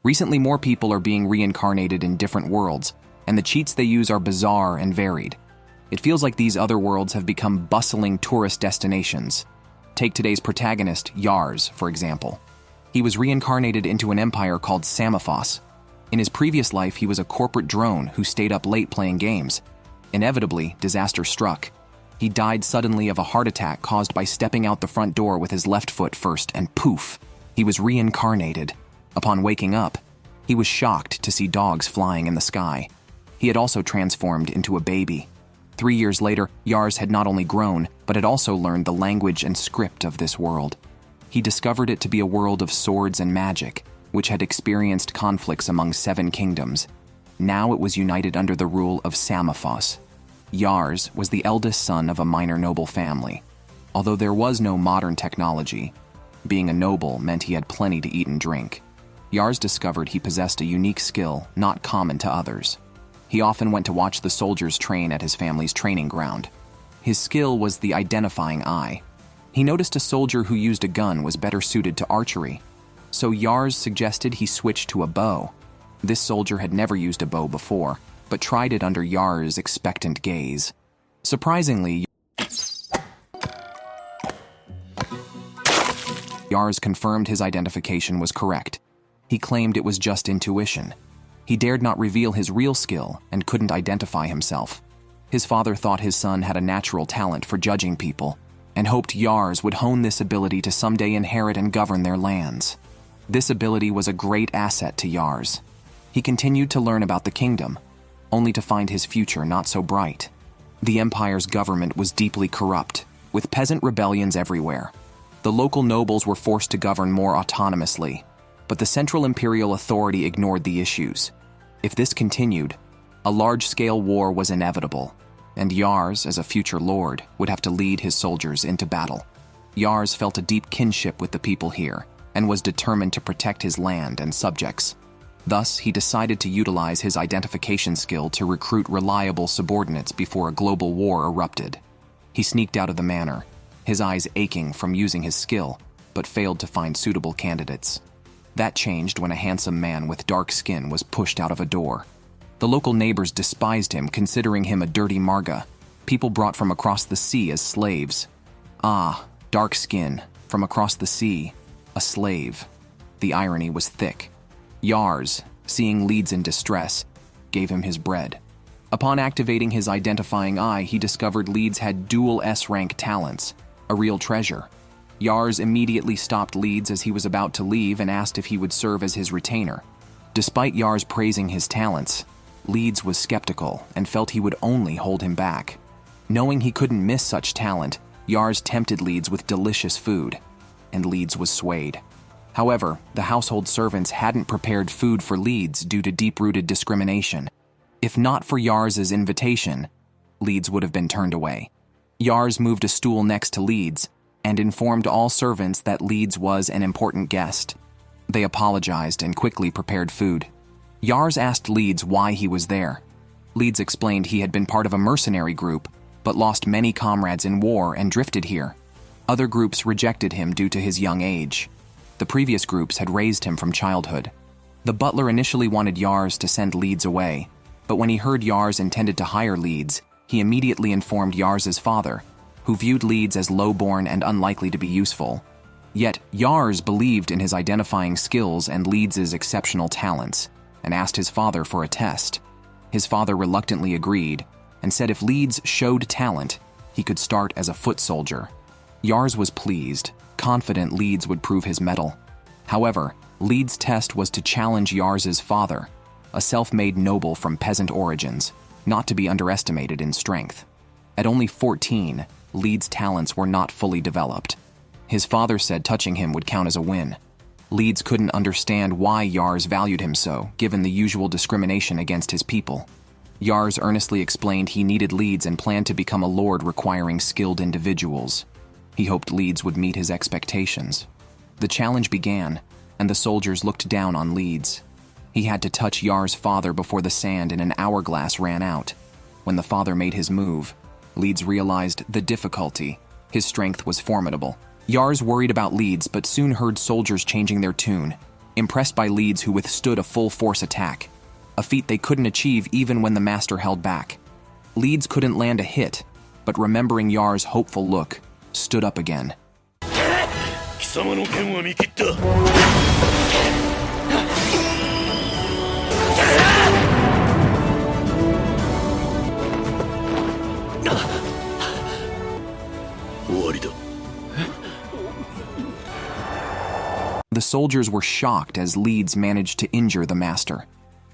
Recently, more people are being reincarnated in different worlds, and the cheats they use are bizarre and varied. It feels like these other worlds have become bustling tourist destinations. Take today's protagonist, Yars, for example. He was reincarnated into an empire called Samophos. In his previous life, he was a corporate drone who stayed up late playing games. Inevitably, disaster struck. He died suddenly of a heart attack caused by stepping out the front door with his left foot first, and poof, he was reincarnated. Upon waking up, he was shocked to see dogs flying in the sky. He had also transformed into a baby. 3 years later, Yars had not only grown, but had also learned the language and script of this world. He discovered it to be a world of swords and magic, which had experienced conflicts among 7 kingdoms. Now it was united under the rule of Samophos. Yars was the eldest son of a minor noble family. Although there was no modern technology, being a noble meant he had plenty to eat and drink. Yars discovered he possessed a unique skill not common to others. He often went to watch the soldiers train at his family's training ground. His skill was the identifying eye. He noticed a soldier who used a gun was better suited to archery, so Yars suggested he switch to a bow. This soldier had never used a bow before, but tried it under Yars' expectant gaze. Surprisingly, Yars confirmed his identification was correct. He claimed it was just intuition. He dared not reveal his real skill and couldn't identify himself. His father thought his son had a natural talent for judging people and hoped Yars would hone this ability to someday inherit and govern their lands. This ability was a great asset to Yars. He continued to learn about the kingdom, only to find his future not so bright. The empire's government was deeply corrupt, with peasant rebellions everywhere. The local nobles were forced to govern more autonomously, but the central imperial authority ignored the issues. If this continued, a large-scale war was inevitable, and Yars, as a future lord, would have to lead his soldiers into battle. Yars felt a deep kinship with the people here, and was determined to protect his land and subjects. Thus, he decided to utilize his identification skill to recruit reliable subordinates before a global war erupted. He sneaked out of the manor, his eyes aching from using his skill, but failed to find suitable candidates. That changed when a handsome man with dark skin was pushed out of a door. The local neighbors despised him, considering him a dirty marga, people brought from across the sea as slaves. Ah, dark skin, from across the sea, a slave. The irony was thick. Yars, seeing Leeds in distress, gave him his bread. Upon activating his identifying eye, he discovered Leeds had dual S-rank talents, a real treasure. Yars immediately stopped Leeds as he was about to leave and asked if he would serve as his retainer. Despite Yars praising his talents, Leeds was skeptical and felt he would only hold him back. Knowing he couldn't miss such talent, Yars tempted Leeds with delicious food, and Leeds was swayed. However, the household servants hadn't prepared food for Leeds due to deep-rooted discrimination. If not for Yars' invitation, Leeds would have been turned away. Yars moved a stool next to Leeds and informed all servants that Leeds was an important guest. They apologized and quickly prepared food. Yars asked Leeds why he was there. Leeds explained he had been part of a mercenary group, but lost many comrades in war and drifted here. Other groups rejected him due to his young age. The previous groups had raised him from childhood. The butler initially wanted Yars to send Leeds away, but when he heard Yars intended to hire Leeds, he immediately informed Yars' father, who viewed Leeds as low-born and unlikely to be useful. Yet, Yars believed in his identifying skills and Leeds' exceptional talents, and asked his father for a test. His father reluctantly agreed, and said if Leeds showed talent, he could start as a foot soldier. Yars was pleased, confident Leeds would prove his mettle. However, Leeds' test was to challenge Yars' father, a self-made noble from peasant origins, not to be underestimated in strength. At only 14, Leeds' talents were not fully developed. His father said touching him would count as a win. Leeds couldn't understand why Yars valued him so, given the usual discrimination against his people. Yars earnestly explained he needed Leeds and planned to become a lord requiring skilled individuals. He hoped Leeds would meet his expectations. The challenge began, and the soldiers looked down on Leeds. He had to touch Yars' father before the sand in an hourglass ran out. When the father made his move, Leeds realized the difficulty. His strength was formidable. Yars worried about Leeds, but soon heard soldiers changing their tune. impressed by Leeds who withstood a full-force attack, a feat they couldn't achieve even when the master held back. Leeds couldn't land a hit, but remembering Yars' hopeful look, stood up again. The soldiers were shocked as Leeds managed to injure the master.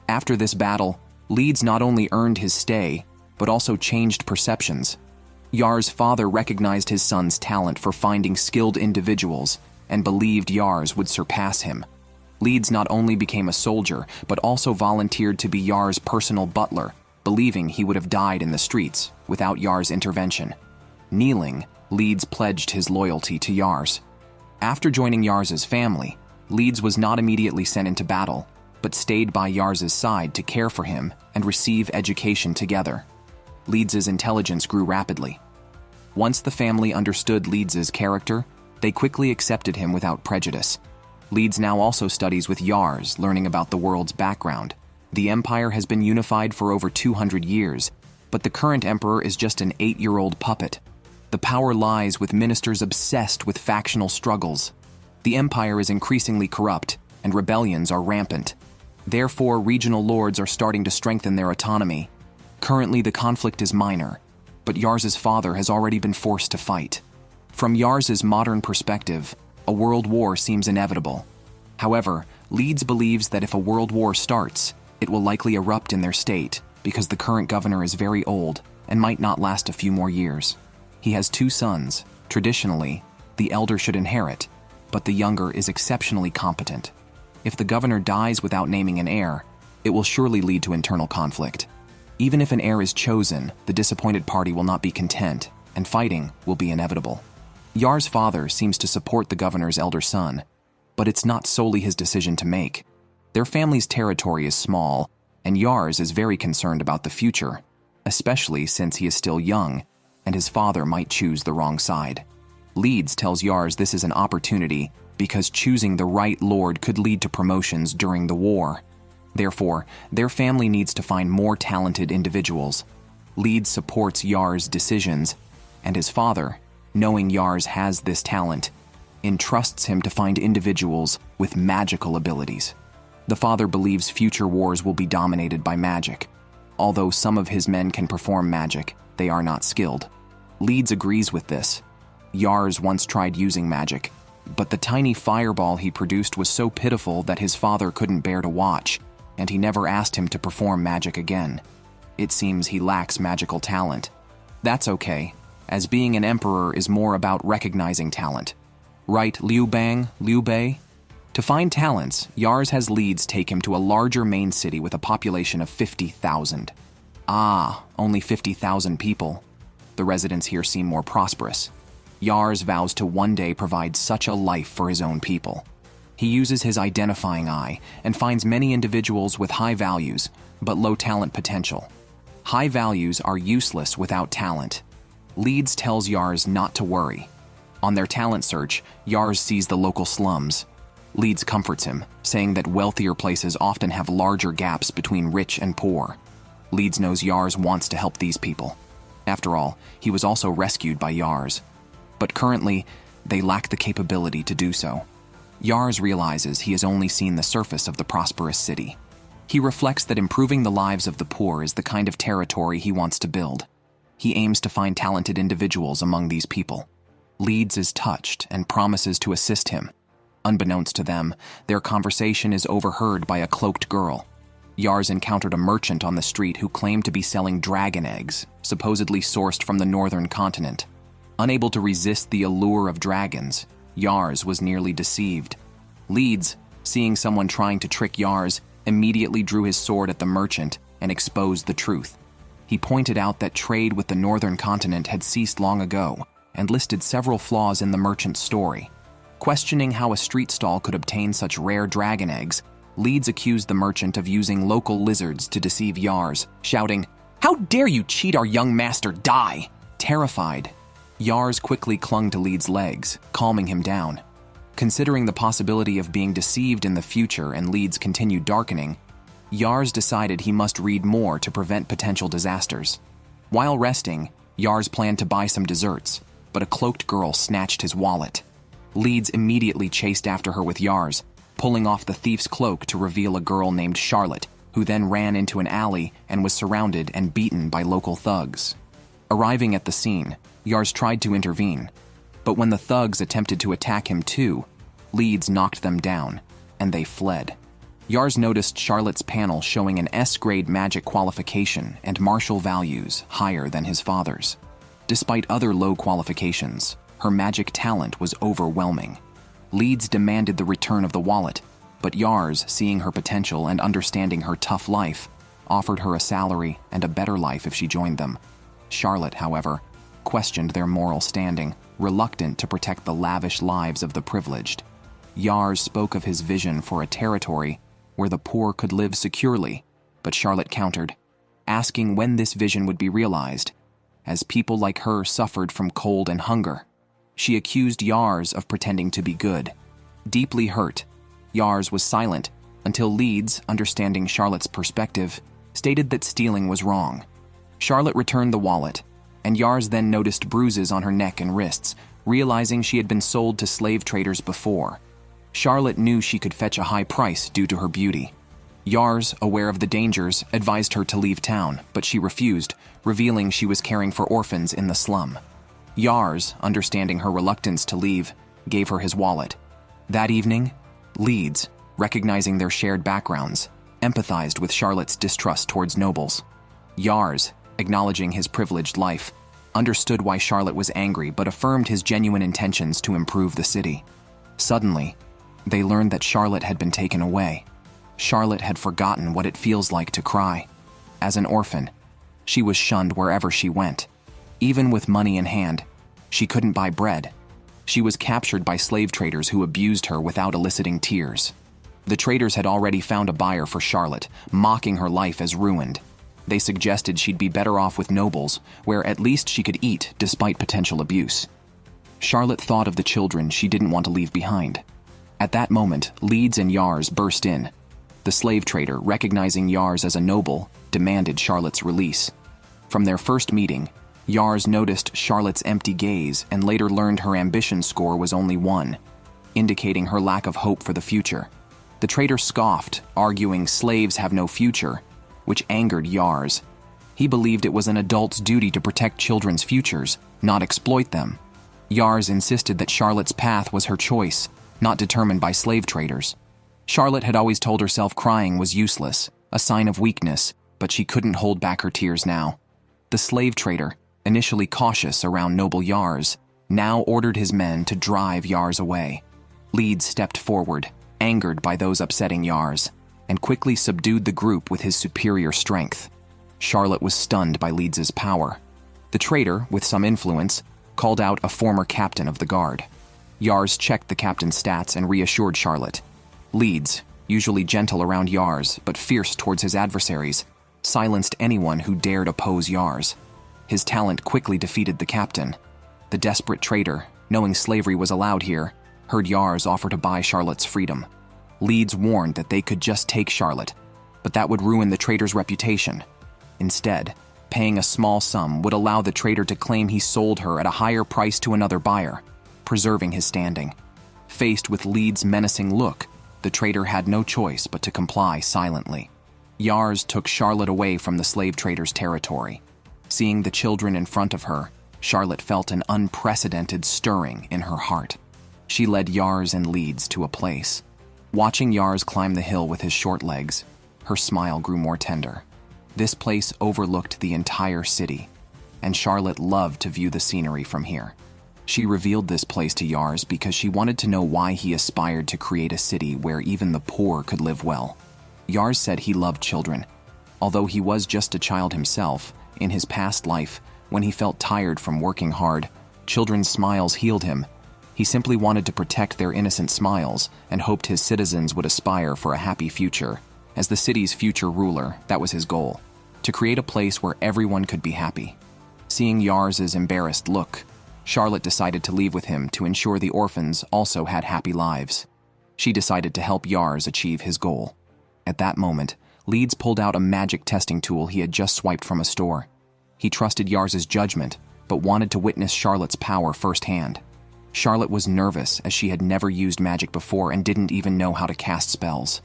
After this battle, Leeds not only earned his stay, but also changed perceptions. Yars' father recognized his son's talent for finding skilled individuals and believed Yars would surpass him. Leeds not only became a soldier, but also volunteered to be Yars' personal butler, believing he would have died in the streets without Yars' intervention. Kneeling, Leeds pledged his loyalty to Yars. After joining Yars' family, Leeds was not immediately sent into battle, but stayed by Yars' side to care for him and receive education together. Leeds' intelligence grew rapidly. Once the family understood Leeds' character, they quickly accepted him without prejudice. Leeds now also studies with Yars, learning about the world's background. The empire has been unified for over 200 years, but the current emperor is just an 8-year-old puppet. The power lies with ministers obsessed with factional struggles. The empire is increasingly corrupt, and rebellions are rampant. Therefore, regional lords are starting to strengthen their autonomy. Currently, the conflict is minor, but Yars' father has already been forced to fight. From Yars' modern perspective, a world war seems inevitable. However, Leeds believes that if a world war starts, it will likely erupt in their state because the current governor is very old and might not last a few more years. He has 2 sons. Traditionally, the elder should inherit, but the younger is exceptionally competent. If the governor dies without naming an heir, it will surely lead to internal conflict. Even if an heir is chosen, the disappointed party will not be content, and fighting will be inevitable. Yars' father seems to support the governor's elder son, but it's not solely his decision to make. Their family's territory is small, and Yars is very concerned about the future, especially since he is still young, and his father might choose the wrong side. Leeds tells Yars this is an opportunity because choosing the right lord could lead to promotions during the war. Therefore, their family needs to find more talented individuals. Leeds supports Yars' decisions, and his father, knowing Yars has this talent, entrusts him to find individuals with magical abilities. The father believes future wars will be dominated by magic. Although some of his men can perform magic, they are not skilled. Leeds agrees with this. Yars once tried using magic, but the tiny fireball he produced was so pitiful that his father couldn't bear to watch, and he never asked him to perform magic again. It seems he lacks magical talent. That's okay, as being an emperor is more about recognizing talent. Right, Liu Bei? To find talents, Yars has Leeds take him to a larger main city with a population of 50,000. Ah, only 50,000 people. The residents here seem more prosperous. Yars vows to one day provide such a life for his own people. He uses his identifying eye and finds many individuals with high values, but low talent potential. High values are useless without talent. Leeds tells Yars not to worry. On their talent search, Yars sees the local slums. Leeds comforts him, saying that wealthier places often have larger gaps between rich and poor. Leeds knows Yars wants to help these people. After all, he was also rescued by Yars. But currently, they lack the capability to do so. Yars realizes he has only seen the surface of the prosperous city. He reflects that improving the lives of the poor is the kind of territory he wants to build. He aims to find talented individuals among these people. Leeds is touched and promises to assist him. Unbeknownst to them, their conversation is overheard by a cloaked girl. Yars encountered a merchant on the street who claimed to be selling dragon eggs, supposedly sourced from the northern continent. Unable to resist the allure of dragons, Yars was nearly deceived. Leeds, seeing someone trying to trick Yars, immediately drew his sword at the merchant and exposed the truth. He pointed out that trade with the northern continent had ceased long ago and listed several flaws in the merchant's story. Questioning how a street stall could obtain such rare dragon eggs, Leeds accused the merchant of using local lizards to deceive Yars, shouting, "How dare you cheat our young master, die!" Terrified, Yars quickly clung to Leeds' legs, calming him down. Considering the possibility of being deceived in the future and Leeds' continued darkening, Yars decided he must read more to prevent potential disasters. While resting, Yars planned to buy some desserts, but a cloaked girl snatched his wallet. Leeds immediately chased after her with Yars, pulling off the thief's cloak to reveal a girl named Charlotte, who then ran into an alley and was surrounded and beaten by local thugs. Arriving at the scene, Yars tried to intervene, but when the thugs attempted to attack him too, Leeds knocked them down, and they fled. Yars noticed Charlotte's panel showing an S-grade magic qualification and martial values higher than his father's. Despite other low qualifications, her magic talent was overwhelming. Leeds demanded the return of the wallet, but Yars, seeing her potential and understanding her tough life, offered her a salary and a better life if she joined them. Charlotte, however, questioned their moral standing, reluctant to protect the lavish lives of the privileged. Yars spoke of his vision for a territory where the poor could live securely, but Charlotte countered, asking when this vision would be realized, as people like her suffered from cold and hunger. She accused Yars of pretending to be good. Deeply hurt, Yars was silent until Leeds, understanding Charlotte's perspective, stated that stealing was wrong. Charlotte returned the wallet, and Yars then noticed bruises on her neck and wrists, realizing she had been sold to slave traders before. Charlotte knew she could fetch a high price due to her beauty. Yars, aware of the dangers, advised her to leave town, but she refused, revealing she was caring for orphans in the slum. Yars, understanding her reluctance to leave, gave her his wallet. That evening, Leeds, recognizing their shared backgrounds, empathized with Charlotte's distrust towards nobles. Yars, acknowledging his privileged life, understood why Charlotte was angry but affirmed his genuine intentions to improve the city. Suddenly, they learned that Charlotte had been taken away. Charlotte had forgotten what it feels like to cry. As an orphan, she was shunned wherever she went. Even with money in hand, she couldn't buy bread. She was captured by slave traders who abused her without eliciting tears. The traders had already found a buyer for Charlotte, mocking her life as ruined. They suggested she'd be better off with nobles, where at least she could eat despite potential abuse. Charlotte thought of the children she didn't want to leave behind. At that moment, Leeds and Yars burst in. The slave trader, recognizing Yars as a noble, demanded Charlotte's release. From their first meeting, Yars noticed Charlotte's empty gaze and later learned her ambition score was only 1, indicating her lack of hope for the future. The trader scoffed, arguing slaves have no future, which angered Yars. He believed it was an adult's duty to protect children's futures, not exploit them. Yars insisted that Charlotte's path was her choice, not determined by slave traders. Charlotte had always told herself crying was useless, a sign of weakness, but she couldn't hold back her tears now. The slave trader, initially cautious around noble Yars, now ordered his men to drive Yars away. Leeds stepped forward, angered by those upsetting Yars, and quickly subdued the group with his superior strength. Charlotte was stunned by Leeds's power. The trader, with some influence, called out a former captain of the guard. Yars checked the captain's stats and reassured Charlotte. Leeds, usually gentle around Yars but fierce towards his adversaries, silenced anyone who dared oppose Yars. His talent quickly defeated the captain. The desperate trader, knowing slavery was allowed here, heard Yars offer to buy Charlotte's freedom. Leeds warned that they could just take Charlotte, but that would ruin the trader's reputation. Instead, paying a small sum would allow the trader to claim he sold her at a higher price to another buyer, preserving his standing. Faced with Leeds' menacing look, the trader had no choice but to comply silently. Yars took Charlotte away from the slave trader's territory. Seeing the children in front of her, Charlotte felt an unprecedented stirring in her heart. She led Yars and Leeds to a place. Watching Yars climb the hill with his short legs, her smile grew more tender. This place overlooked the entire city, and Charlotte loved to view the scenery from here. She revealed this place to Yars because she wanted to know why he aspired to create a city where even the poor could live well. Yars said he loved children. Although he was just a child himself, in his past life, when he felt tired from working hard, children's smiles healed him. He simply wanted to protect their innocent smiles and hoped his citizens would aspire for a happy future. As the city's future ruler, that was his goal, to create a place where everyone could be happy. Seeing Yars's embarrassed look, Charlotte decided to leave with him to ensure the orphans also had happy lives. She decided to help Yars achieve his goal. At that moment, Leeds pulled out a magic testing tool he had just swiped from a store. He trusted Yars's judgment, but wanted to witness Charlotte's power firsthand. Charlotte was nervous as she had never used magic before and didn't even know how to cast spells.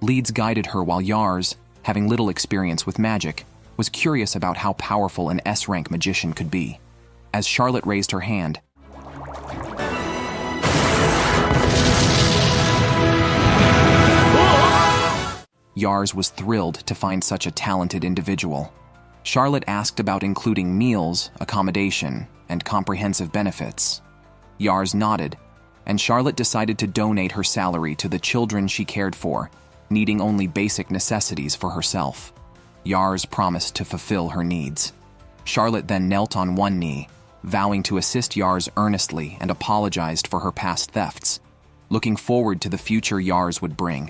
Leeds guided her while Yars, having little experience with magic, was curious about how powerful an S-rank magician could be. As Charlotte raised her hand, Yars was thrilled to find such a talented individual. Charlotte asked about including meals, accommodation, and comprehensive benefits. Yars nodded, and Charlotte decided to donate her salary to the children she cared for, needing only basic necessities for herself. Yars promised to fulfill her needs. Charlotte then knelt on one knee, vowing to assist Yars earnestly, and apologized for her past thefts, looking forward to the future Yars would bring.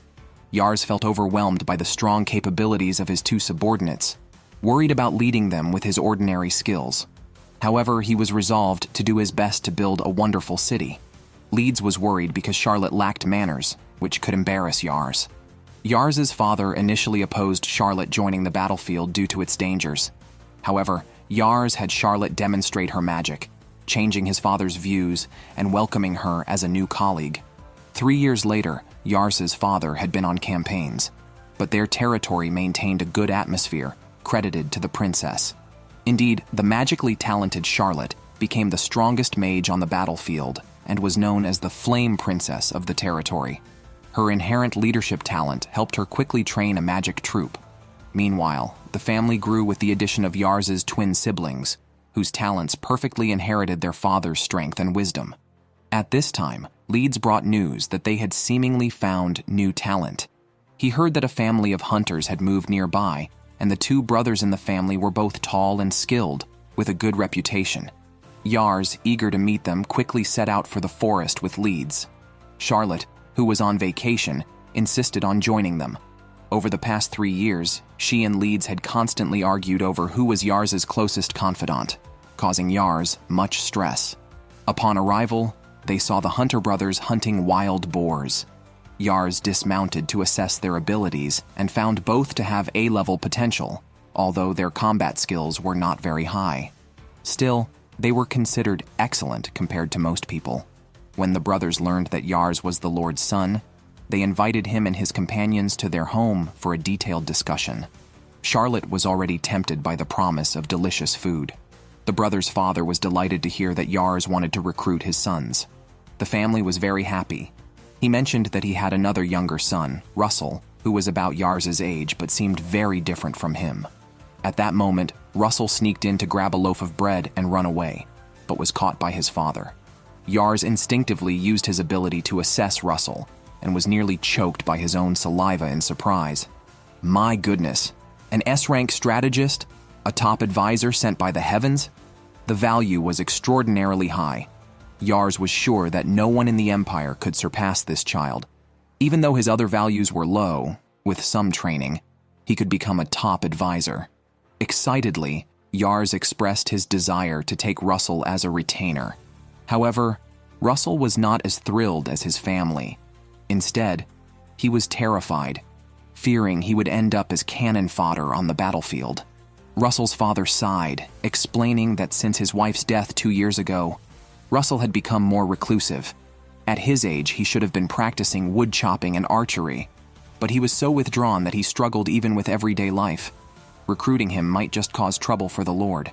Yars felt overwhelmed by the strong capabilities of his two subordinates, worried about leading them with his ordinary skills. However, he was resolved to do his best to build a wonderful city. Leeds was worried because Charlotte lacked manners, which could embarrass Yars. Yars's father initially opposed Charlotte joining the battlefield due to its dangers. However, Yars had Charlotte demonstrate her magic, changing his father's views and welcoming her as a new colleague. 3 years later, Yars's father had been on campaigns, but their territory maintained a good atmosphere, credited to the princess. Indeed, the magically talented Charlotte became the strongest mage on the battlefield and was known as the Flame Princess of the territory. Her inherent leadership talent helped her quickly train a magic troupe. Meanwhile, the family grew with the addition of Yars's twin siblings, whose talents perfectly inherited their father's strength and wisdom. At this time, Leeds brought news that they had seemingly found new talent. He heard that a family of hunters had moved nearby, and the two brothers in the family were both tall and skilled, with a good reputation. Yars, eager to meet them, quickly set out for the forest with Leeds. Charlotte, who was on vacation, insisted on joining them. Over the past 3 years, she and Leeds had constantly argued over who was Yars's closest confidant, causing Yars much stress. Upon arrival, they saw the Hunter brothers hunting wild boars. Yars dismounted to assess their abilities and found both to have A-level potential, although their combat skills were not very high. Still, they were considered excellent compared to most people. When the brothers learned that Yars was the Lord's son, they invited him and his companions to their home for a detailed discussion. Charlotte was already tempted by the promise of delicious food. The brothers' father was delighted to hear that Yars wanted to recruit his sons. The family was very happy. He mentioned that he had another younger son, Russell, who was about Yars's age but seemed very different from him. At that moment, Russell sneaked in to grab a loaf of bread and run away, but was caught by his father. Yars instinctively used his ability to assess Russell and was nearly choked by his own saliva in surprise. My goodness, an S-rank strategist? A top advisor sent by the heavens? The value was extraordinarily high. Yars was sure that no one in the Empire could surpass this child. Even though his other values were low, with some training, he could become a top advisor. Excitedly, Yars expressed his desire to take Russell as a retainer. However, Russell was not as thrilled as his family. Instead, he was terrified, fearing he would end up as cannon fodder on the battlefield. Russell's father sighed, explaining that since his wife's death 2 years ago, Russell had become more reclusive. At his age, he should have been practicing wood chopping and archery, but he was so withdrawn that he struggled even with everyday life. Recruiting him might just cause trouble for the Lord.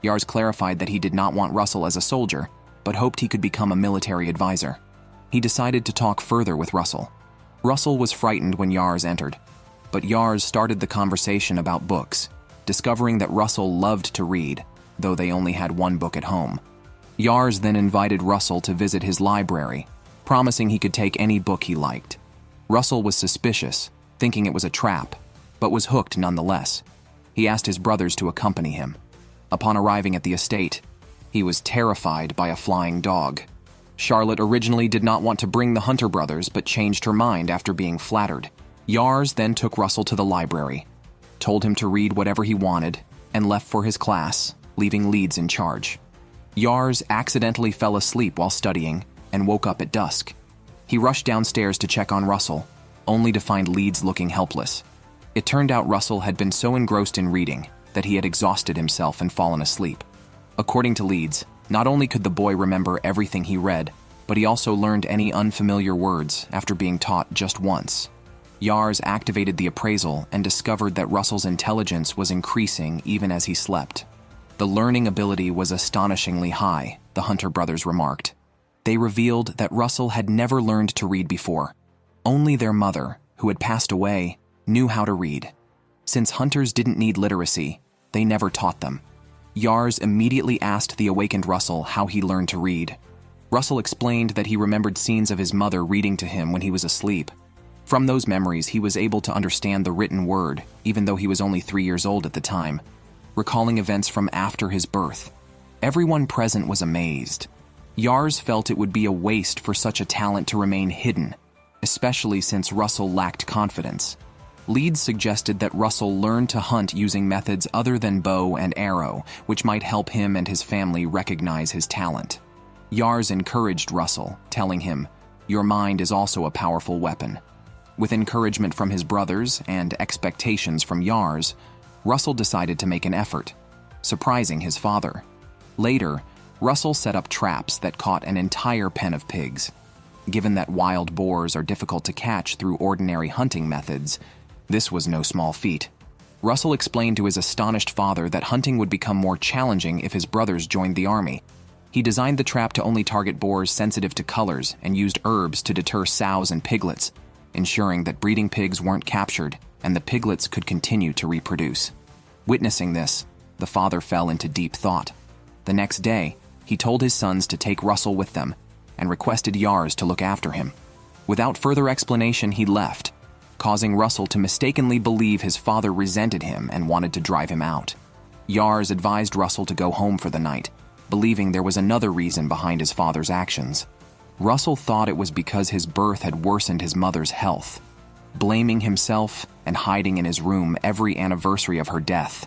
Yars clarified that he did not want Russell as a soldier, but hoped he could become a military advisor. He decided to talk further with Russell. Russell was frightened when Yars entered, but Yars started the conversation about books, discovering that Russell loved to read, though they only had one book at home. Yars then invited Russell to visit his library, promising he could take any book he liked. Russell was suspicious, thinking it was a trap, but was hooked nonetheless. He asked his brothers to accompany him. Upon arriving at the estate, he was terrified by a flying dog. Charlotte originally did not want to bring the Hunter brothers, but changed her mind after being flattered. Yars then took Russell to the library, told him to read whatever he wanted, and left for his class, leaving Leeds in charge. Yars accidentally fell asleep while studying and woke up at dusk. He rushed downstairs to check on Russell, only to find Leeds looking helpless. It turned out Russell had been so engrossed in reading that he had exhausted himself and fallen asleep. According to Leeds, not only could the boy remember everything he read, but he also learned any unfamiliar words after being taught just once. Yars activated the appraisal and discovered that Russell's intelligence was increasing even as he slept. The learning ability was astonishingly high, the Hunter brothers remarked. They revealed that Russell had never learned to read before. Only their mother, who had passed away, knew how to read. Since hunters didn't need literacy, they never taught them. Yars immediately asked the awakened Russell how he learned to read. Russell explained that he remembered scenes of his mother reading to him when he was asleep. From those memories, he was able to understand the written word, even though he was only 3 years old at the time, recalling events from after his birth. Everyone present was amazed. Yars felt it would be a waste for such a talent to remain hidden, especially since Russell lacked confidence. Leeds suggested that Russell learn to hunt using methods other than bow and arrow, which might help him and his family recognize his talent. Yars encouraged Russell, telling him, "Your mind is also a powerful weapon." With encouragement from his brothers and expectations from Yars, Russell decided to make an effort, surprising his father. Later, Russell set up traps that caught an entire pen of pigs. Given that wild boars are difficult to catch through ordinary hunting methods, this was no small feat. Russell explained to his astonished father that hunting would become more challenging if his brothers joined the army. He designed the trap to only target boars sensitive to colors and used herbs to deter sows and piglets, ensuring that breeding pigs weren't captured and the piglets could continue to reproduce. Witnessing this, the father fell into deep thought. The next day, he told his sons to take Russell with them and requested Yars to look after him. Without further explanation, he left, causing Russell to mistakenly believe his father resented him and wanted to drive him out. Yars advised Russell to go home for the night, believing there was another reason behind his father's actions. Russell thought it was because his birth had worsened his mother's health, blaming himself and hiding in his room every anniversary of her death.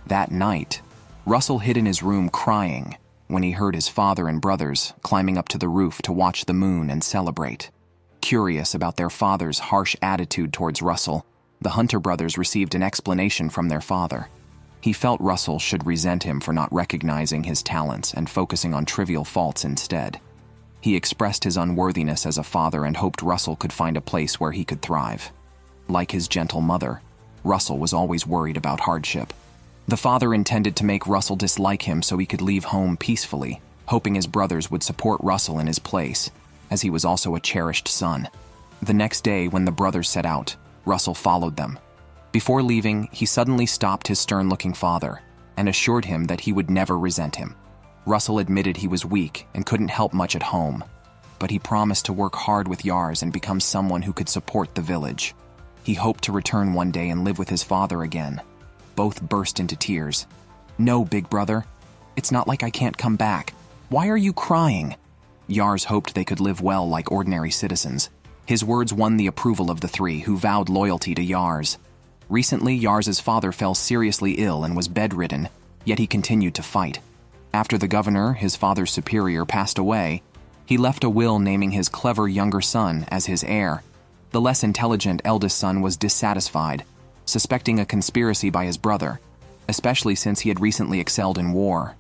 That night, Russell hid in his room crying when he heard his father and brothers climbing up to the roof to watch the moon and celebrate. Curious about their father's harsh attitude towards Russell, the Hunter brothers received an explanation from their father. He felt Russell should resent him for not recognizing his talents and focusing on trivial faults instead. He expressed his unworthiness as a father and hoped Russell could find a place where he could thrive. Like his gentle mother, Russell was always worried about hardship. The father intended to make Russell dislike him so he could leave home peacefully, hoping his brothers would support Russell in his place, as he was also a cherished son. The next day, when the brothers set out, Russell followed them. Before leaving, he suddenly stopped his stern-looking father and assured him that he would never resent him. Russell admitted he was weak and couldn't help much at home, but he promised to work hard with Yars and become someone who could support the village. He hoped to return one day and live with his father again. Both burst into tears. "No, big brother. It's not like I can't come back. Why are you crying?" Yars hoped they could live well like ordinary citizens. His words won the approval of the three, who vowed loyalty to Yars. Recently, Yars's father fell seriously ill and was bedridden, yet he continued to fight. After the governor, his father's superior, passed away, he left a will naming his clever younger son as his heir. The less intelligent eldest son was dissatisfied, suspecting a conspiracy by his brother, especially since he had recently excelled in war.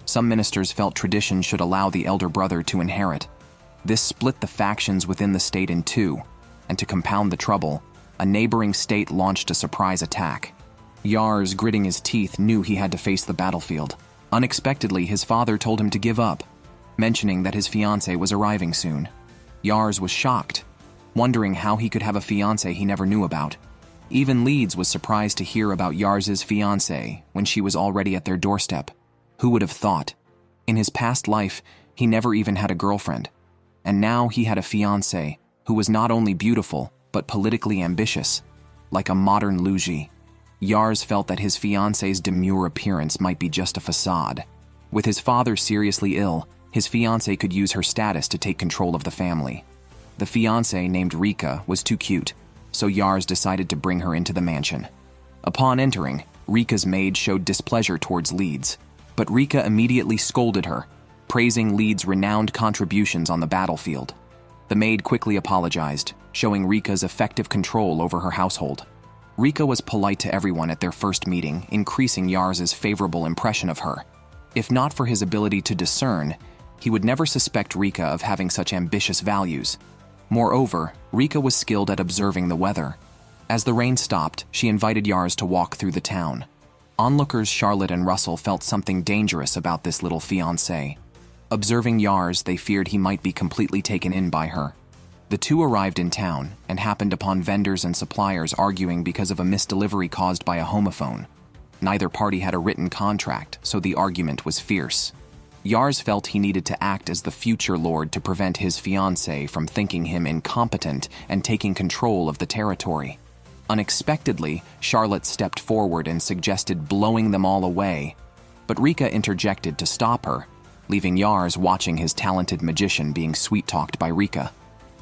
Some ministers felt tradition should allow the elder brother to inherit. This split the factions within the state in two, and to compound the trouble, a neighboring state launched a surprise attack. Yars, gritting his teeth, knew he had to face the battlefield. Unexpectedly, his father told him to give up, mentioning that his fiancée was arriving soon. Yars was shocked, wondering how he could have a fiancée he never knew about. Even Leeds was surprised to hear about Yars's fiancée when she was already at their doorstep. Who would have thought? In his past life, he never even had a girlfriend. And now he had a fiancée who was not only beautiful, but politically ambitious, like a modern Luigi. Yars felt that his fiancée's demure appearance might be just a facade. With his father seriously ill, his fiancée could use her status to take control of the family. The fiancée, named Rika, was too cute, so Yars decided to bring her into the mansion. Upon entering, Rika's maid showed displeasure towards Leeds, but Rika immediately scolded her, praising Lead's renowned contributions on the battlefield. The maid quickly apologized, showing Rika's effective control over her household. Rika was polite to everyone at their first meeting, increasing Yars's favorable impression of her. If not for his ability to discern, he would never suspect Rika of having such ambitious values. Moreover, Rika was skilled at observing the weather. As the rain stopped, she invited Yars to walk through the town. Onlookers Charlotte and Russell felt something dangerous about this little fiancé. Observing Yars, they feared he might be completely taken in by her. The two arrived in town and happened upon vendors and suppliers arguing because of a misdelivery caused by a homophone. Neither party had a written contract, so the argument was fierce. Yars felt he needed to act as the future lord to prevent his fiancée from thinking him incompetent and taking control of the territory. Unexpectedly, Charlotte stepped forward and suggested blowing them all away, but Rika interjected to stop her, leaving Yars watching his talented magician being sweet-talked by Rika.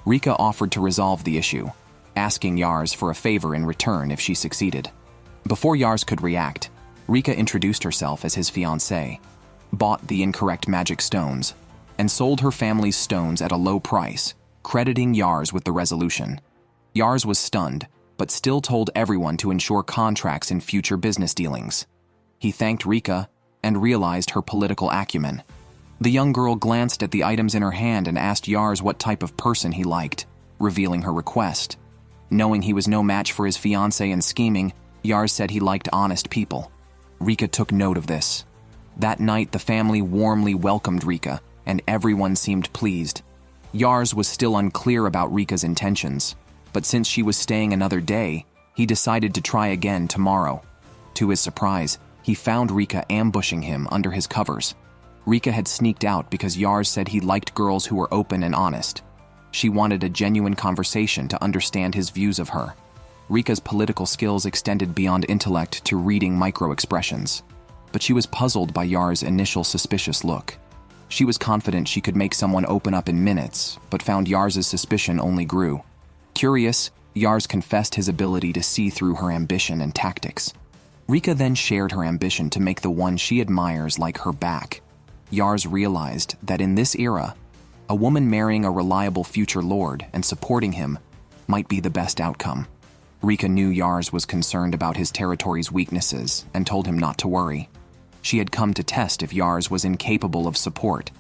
Rika offered to resolve the issue, asking Yars for a favor in return if she succeeded. Before Yars could react, Rika introduced herself as his fiancée, bought the incorrect magic stones, and sold her family's stones at a low price, crediting Yars with the resolution. Yars was stunned, but still told everyone to ensure contracts in future business dealings. He thanked Rika and realized her political acumen. The young girl glanced at the items in her hand and asked Yars what type of person he liked, revealing her request. Knowing he was no match for his fiancée in scheming, Yars said he liked honest people. Rika took note of this. That night, the family warmly welcomed Rika, and everyone seemed pleased. Yars was still unclear about Rika's intentions, but since she was staying another day, he decided to try again tomorrow. To his surprise, he found Rika ambushing him under his covers. Rika had sneaked out because Yars said he liked girls who were open and honest. She wanted a genuine conversation to understand his views of her. Rika's political skills extended beyond intellect to reading micro-expressions, but she was puzzled by Yars' initial suspicious look. She was confident she could make someone open up in minutes, but found Yars' suspicion only grew. Curious, Yars confessed his ability to see through her ambition and tactics. Rika then shared her ambition to make the one she admires like her back. Yars realized that in this era, a woman marrying a reliable future lord and supporting him might be the best outcome. Rika knew Yars was concerned about his territory's weaknesses and told him not to worry. She had come to test if Yars was incapable of support,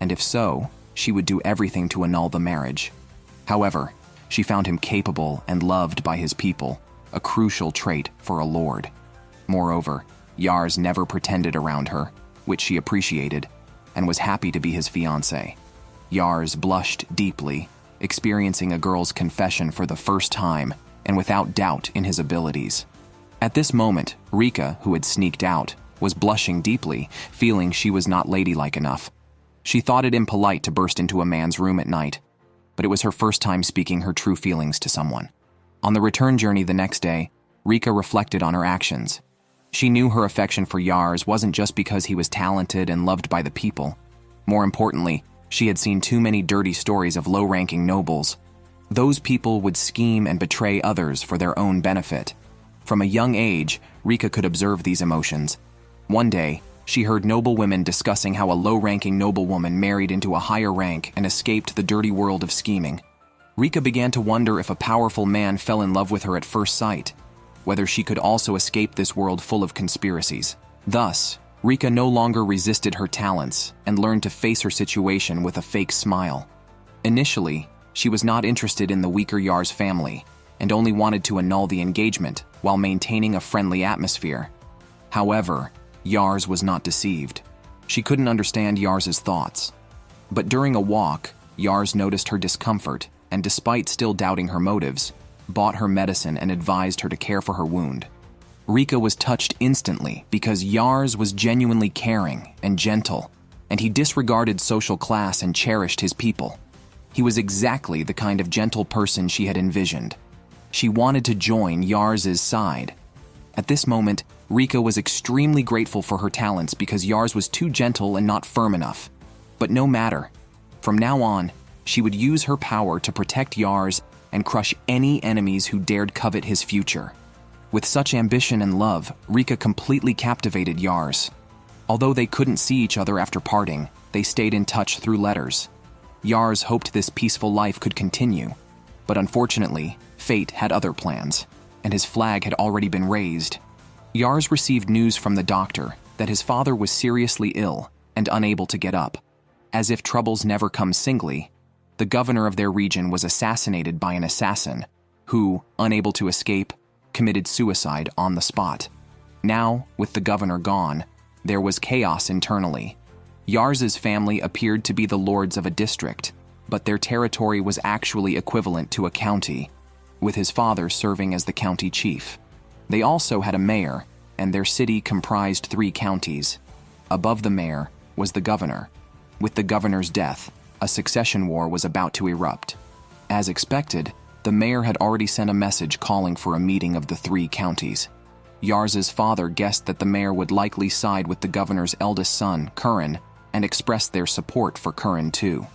and if so, she would do everything to annul the marriage. However, she found him capable and loved by his people, a crucial trait for a lord. Moreover, Yars never pretended around her, which she appreciated, and was happy to be his fiancé. Yars blushed deeply, experiencing a girl's confession for the first time, and without doubt in his abilities. At this moment, Rika, who had sneaked out, was blushing deeply, feeling she was not ladylike enough. She thought it impolite to burst into a man's room at night, but it was her first time speaking her true feelings to someone. On the return journey the next day, Rika reflected on her actions. She knew her affection for Yars wasn't just because he was talented and loved by the people. More importantly, she had seen too many dirty stories of low-ranking nobles. Those people would scheme and betray others for their own benefit. From a young age, Rika could observe these emotions. One day, she heard noble women discussing how a low-ranking noblewoman married into a higher rank and escaped the dirty world of scheming. Rika began to wonder if a powerful man fell in love with her at first sight, whether she could also escape this world full of conspiracies. Thus, Rika no longer resisted her talents and learned to face her situation with a fake smile. Initially, she was not interested in the weaker Yars family and only wanted to annul the engagement while maintaining a friendly atmosphere. However, Yars was not deceived. She couldn't understand Yars's thoughts. But during a walk, Yars noticed her discomfort and, despite still doubting her motives, bought her medicine and advised her to care for her wound. Rika was touched instantly because Yars was genuinely caring and gentle, and he disregarded social class and cherished his people. He was exactly the kind of gentle person she had envisioned. She wanted to join Yars's side. At this moment, Rika was extremely grateful for her talents because Yars was too gentle and not firm enough. But no matter. From now on, she would use her power to protect Yars and crush any enemies who dared covet his future. With such ambition and love, Rika completely captivated Yars. Although they couldn't see each other after parting, they stayed in touch through letters. Yars hoped this peaceful life could continue, but unfortunately, fate had other plans, and his flag had already been raised. Yars received news from the doctor that his father was seriously ill and unable to get up. As if troubles never come singly, the governor of their region was assassinated by an assassin who, unable to escape, committed suicide on the spot. Now, with the governor gone, there was chaos internally. Yars's family appeared to be the lords of a district, but their territory was actually equivalent to a county, with his father serving as the county chief. They also had a mayor, and their city comprised 3 counties. Above the mayor was the governor. With the governor's death, a succession war was about to erupt. As expected, the mayor had already sent a message calling for a meeting of the 3 counties. Yars's father guessed that the mayor would likely side with the governor's eldest son, Curran, and express their support for Curran too.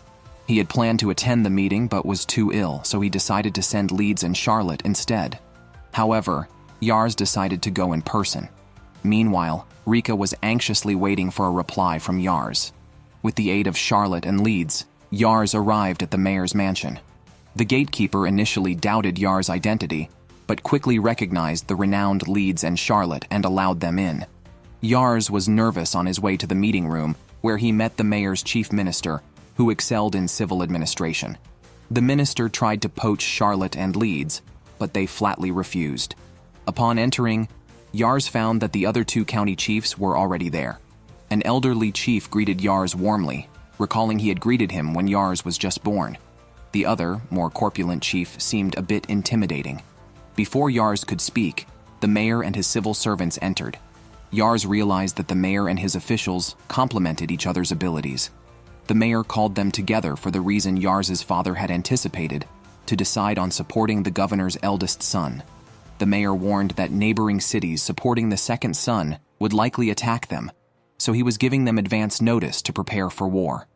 He had planned to attend the meeting but was too ill, so he decided to send Leeds and Charlotte instead. However, Yars decided to go in person. Meanwhile, Rika was anxiously waiting for a reply from Yars. With the aid of Charlotte and Leeds, Yars arrived at the mayor's mansion. The gatekeeper initially doubted Yars' identity, but quickly recognized the renowned Leeds and Charlotte and allowed them in. Yars was nervous on his way to the meeting room, where he met the mayor's chief minister, who excelled in civil administration. The minister tried to poach Charlotte and Leeds, but they flatly refused. Upon entering, Yars found that the other 2 county chiefs were already there. An elderly chief greeted Yars warmly, recalling he had greeted him when Yars was just born. The other, more corpulent chief seemed a bit intimidating. Before Yars could speak, the mayor and his civil servants entered. Yars realized that the mayor and his officials complemented each other's abilities. The mayor called them together for the reason Yars's father had anticipated, to decide on supporting the governor's eldest son. The mayor warned that neighboring cities supporting the second son would likely attack them, so he was giving them advance notice to prepare for war.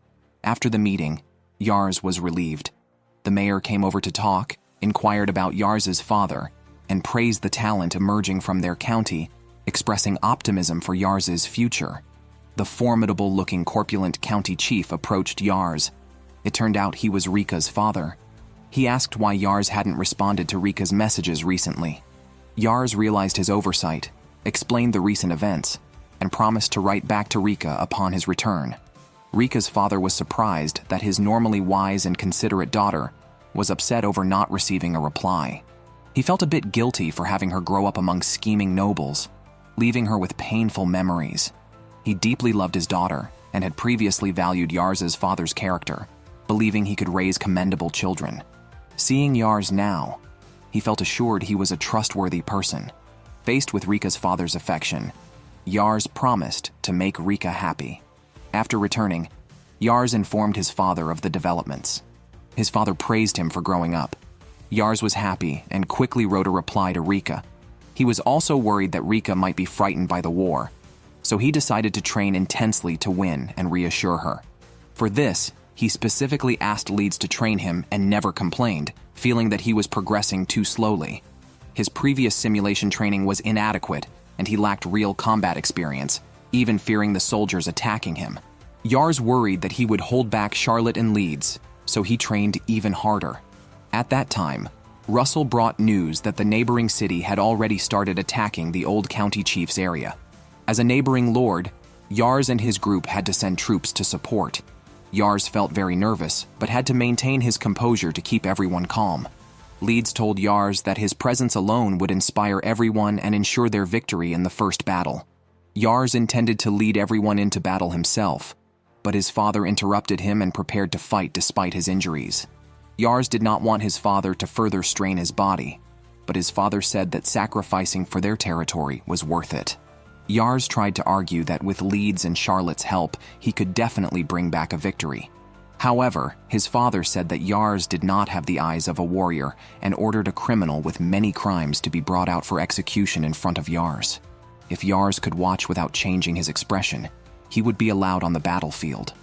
After the meeting, Yars was relieved. The mayor came over to talk, inquired about Yars's father, and praised the talent emerging from their county, expressing optimism for Yars's future. The formidable-looking corpulent county chief approached Yars. It turned out he was Rika's father. He asked why Yars hadn't responded to Rika's messages recently. Yars realized his oversight, explained the recent events, and promised to write back to Rika upon his return. Rika's father was surprised that his normally wise and considerate daughter was upset over not receiving a reply. He felt a bit guilty for having her grow up among scheming nobles, leaving her with painful memories. He deeply loved his daughter and had previously valued Yars's father's character, believing he could raise commendable children. Seeing Yars now, he felt assured he was a trustworthy person. Faced with Rika's father's affection, Yars promised to make Rika happy. After returning, Yars informed his father of the developments. His father praised him for growing up. Yars was happy and quickly wrote a reply to Rika. He was also worried that Rika might be frightened by the war, so he decided to train intensely to win and reassure her. For this, he specifically asked Leeds to train him and never complained, feeling that he was progressing too slowly. His previous simulation training was inadequate, and he lacked real combat experience, even fearing the soldiers attacking him. Yars worried that he would hold back Charlotte and Leeds, so he trained even harder. At that time, Russell brought news that the neighboring city had already started attacking the old county chief's area. As a neighboring lord, Yars and his group had to send troops to support. Yars felt very nervous, but had to maintain his composure to keep everyone calm. Leeds told Yars that his presence alone would inspire everyone and ensure their victory in the first battle. Yars intended to lead everyone into battle himself, but his father interrupted him and prepared to fight despite his injuries. Yars did not want his father to further strain his body, but his father said that sacrificing for their territory was worth it. Yars tried to argue that with Leeds and Charlotte's help, he could definitely bring back a victory. However, his father said that Yars did not have the eyes of a warrior and ordered a criminal with many crimes to be brought out for execution in front of Yars. If Yars could watch without changing his expression, he would be allowed on the battlefield.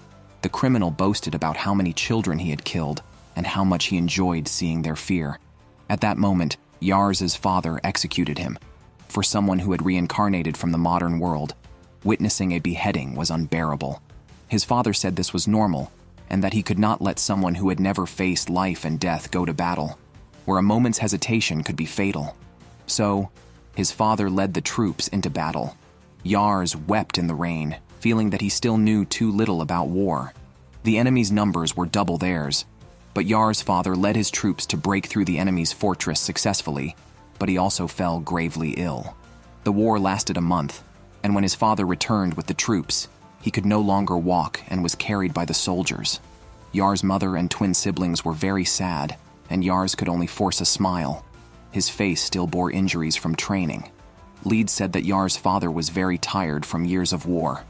The criminal boasted about how many children he had killed and how much he enjoyed seeing their fear. At that moment, Yars's father executed him. For someone who had reincarnated from the modern world, Witnessing a beheading was unbearable. His father said this was normal, and that he could not let someone who had never faced life and death go to battle, where a moment's hesitation could be fatal. So, his father led the troops into battle. Yars wept in the rain, feeling that he still knew too little about war. The enemy's numbers were double theirs, but Yars' father led his troops to break through the enemy's fortress successfully, but he also fell gravely ill. The war lasted a month, and when his father returned with the troops, he could no longer walk and was carried by the soldiers. Yars' mother and twin siblings were very sad, and Yars could only force a smile. His face still bore injuries from training. Leeds said that Yars' father was very tired from years of war.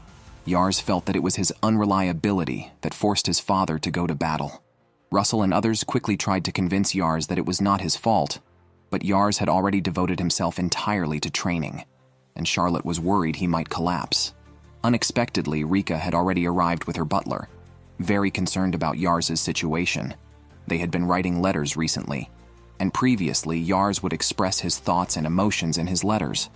Yars felt that it was his unreliability that forced his father to go to battle. Russell and others quickly tried to convince Yars that it was not his fault, but Yars had already devoted himself entirely to training, and Charlotte was worried he might collapse. Unexpectedly, Rika had already arrived with her butler, very concerned about Yars' situation. They had been writing letters recently, and previously Yars would express his thoughts and emotions in his letters.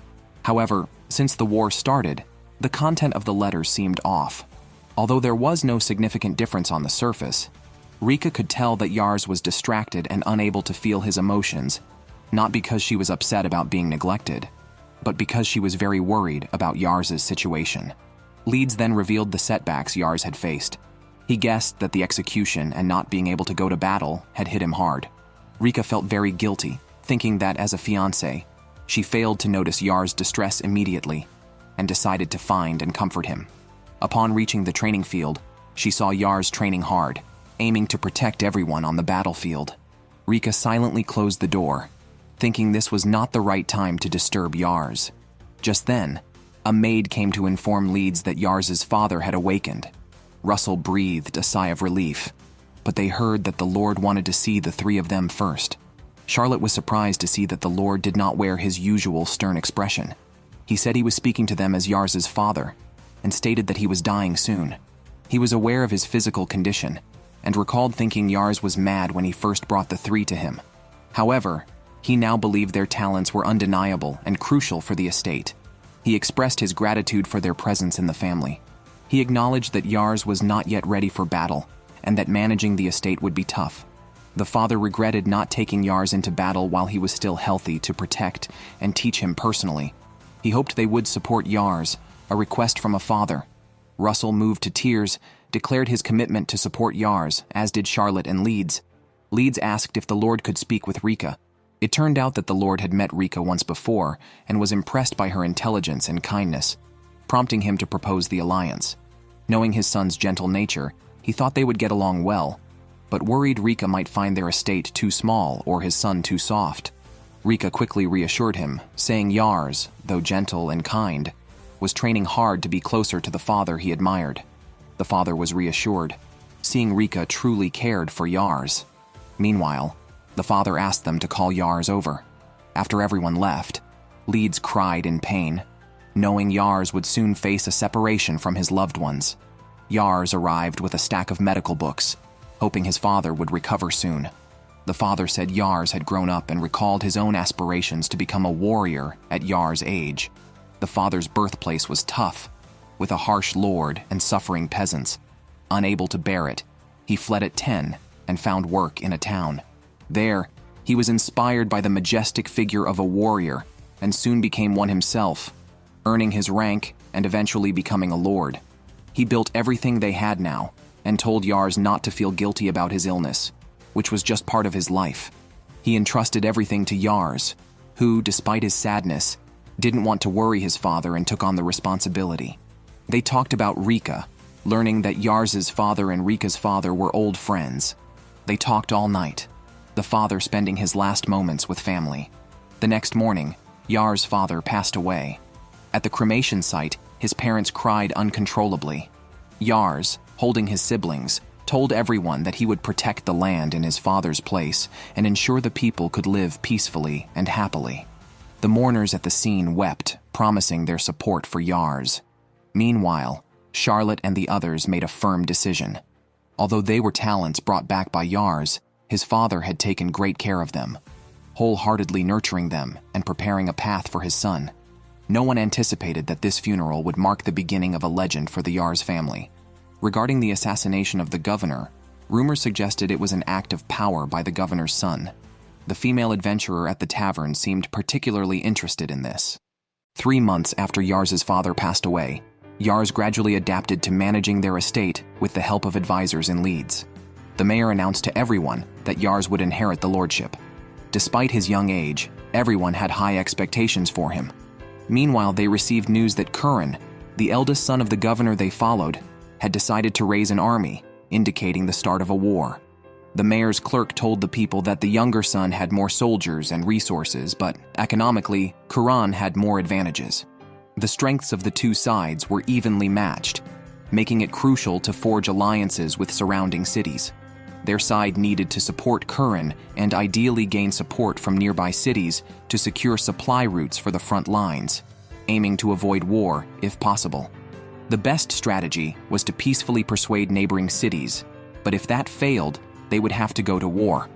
However, since the war started, the content of the letters seemed off. Although there was no significant difference on the surface, Rika could tell that Yars was distracted and unable to feel his emotions, not because she was upset about being neglected, but because she was very worried about Yars' situation. Leeds then revealed the setbacks Yars had faced. He guessed that the execution and not being able to go to battle had hit him hard. Rika felt very guilty, thinking that as a fiancé, she failed to notice Yars' distress immediately and decided to find and comfort him. Upon reaching the training field, she saw Yars training hard, aiming to protect everyone on the battlefield. Rika silently closed the door, thinking this was not the right time to disturb Yars. Just then, a maid came to inform Leeds that Yars' father had awakened. Russell breathed a sigh of relief, but they heard that the Lord wanted to see the three of them first. Charlotte was surprised to see that the Lord did not wear his usual stern expression. He said he was speaking to them as Yars' father, and stated that he was dying soon. He was aware of his physical condition, and recalled thinking Yars was mad when he first brought the three to him. However, he now believed their talents were undeniable and crucial for the estate. He expressed his gratitude for their presence in the family. He acknowledged that Yars was not yet ready for battle, and that managing the estate would be tough. The father regretted not taking Yars into battle while he was still healthy to protect and teach him personally. He hoped they would support Yars, a request from a father. Russell, moved to tears, declared his commitment to support Yars, as did Charlotte and Leeds. Leeds asked if the Lord could speak with Rika. It turned out that the Lord had met Rika once before and was impressed by her intelligence and kindness, prompting him to propose the alliance. Knowing his son's gentle nature, he thought they would get along well, but worried Rika might find their estate too small or his son too soft. Rika quickly reassured him, saying Yars, though gentle and kind, was training hard to be closer to the father he admired. The father was reassured, seeing Rika truly cared for Yars. Meanwhile, the father asked them to call Yars over. After everyone left, Leeds cried in pain, knowing Yars would soon face a separation from his loved ones. Yars arrived with a stack of medical books, hoping his father would recover soon. The father said Yars had grown up and recalled his own aspirations to become a warrior at Yars' age. The father's birthplace was tough, with a harsh lord and suffering peasants. Unable to bear it, he fled at 10 and found work in a town. There, he was inspired by the majestic figure of a warrior and soon became one himself, earning his rank and eventually becoming a lord. He built everything they had now and told Yars not to feel guilty about his illness, which was just part of his life. He entrusted everything to Yars, who, despite his sadness, didn't want to worry his father and took on the responsibility. They talked about Rika, learning that Yars' father and Rika's father were old friends. They talked all night, the father spending his last moments with family. The next morning, Yars' father passed away. At the cremation site, his parents cried uncontrollably. Yars, holding his siblings, told everyone that he would protect the land in his father's place and ensure the people could live peacefully and happily. The mourners at the scene wept, promising their support for Yars. Meanwhile, Charlotte and the others made a firm decision. Although they were talents brought back by Yars, his father had taken great care of them, wholeheartedly nurturing them and preparing a path for his son. No one anticipated that this funeral would mark the beginning of a legend for the Yars family. Regarding the assassination of the governor, rumors suggested it was an act of power by the governor's son. The female adventurer at the tavern seemed particularly interested in this. 3 months after Yars's father passed away, Yars gradually adapted to managing their estate with the help of advisors in Leeds. The mayor announced to everyone that Yars would inherit the lordship. Despite his young age, everyone had high expectations for him. Meanwhile, they received news that Curran, the eldest son of the governor they followed, had decided to raise an army, indicating the start of a war. The mayor's clerk told the people that the younger son had more soldiers and resources, but economically, Curran had more advantages. The strengths of the two sides were evenly matched, making it crucial to forge alliances with surrounding cities. Their side needed to support Curran and ideally gain support from nearby cities to secure supply routes for the front lines, aiming to avoid war if possible. The best strategy was to peacefully persuade neighboring cities, but if that failed, they would have to go to war.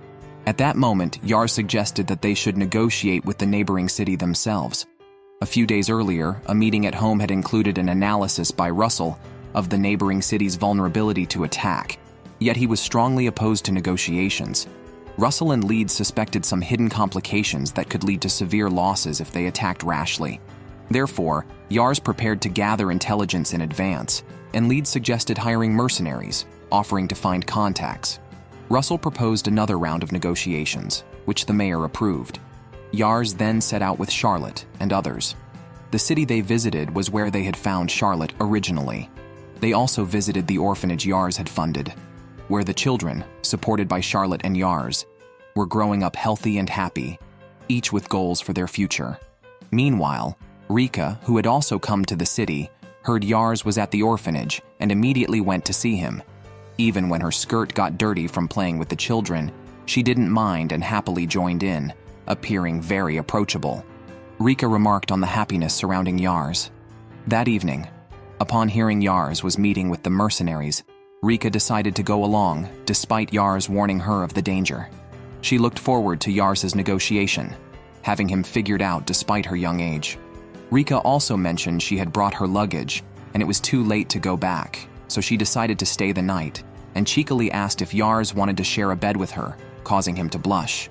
At that moment, Yars suggested that they should negotiate with the neighboring city themselves. A few days earlier, a meeting at home had included an analysis by Russell of the neighboring city's vulnerability to attack, yet he was strongly opposed to negotiations. Russell and Leeds suspected some hidden complications that could lead to severe losses if they attacked rashly. Therefore, Yars prepared to gather intelligence in advance, and Leeds suggested hiring mercenaries, offering to find contacts. Russell proposed another round of negotiations, which the mayor approved. Yars then set out with Charlotte and others. The city they visited was where they had found Charlotte originally. They also visited the orphanage Yars had funded, where the children, supported by Charlotte and Yars, were growing up healthy and happy, each with goals for their future. Meanwhile, Rika, who had also come to the city, heard Yars was at the orphanage and immediately went to see him. Even when her skirt got dirty from playing with the children, she didn't mind and happily joined in, appearing very approachable. Rika remarked on the happiness surrounding Yars. That evening, upon hearing Yars was meeting with the mercenaries, Rika decided to go along, despite Yars warning her of the danger. She looked forward to Yars's negotiation, having him figured out despite her young age. Rika also mentioned she had brought her luggage, and it was too late to go back, so she decided to stay the night, and cheekily asked if Yars wanted to share a bed with her, causing him to blush.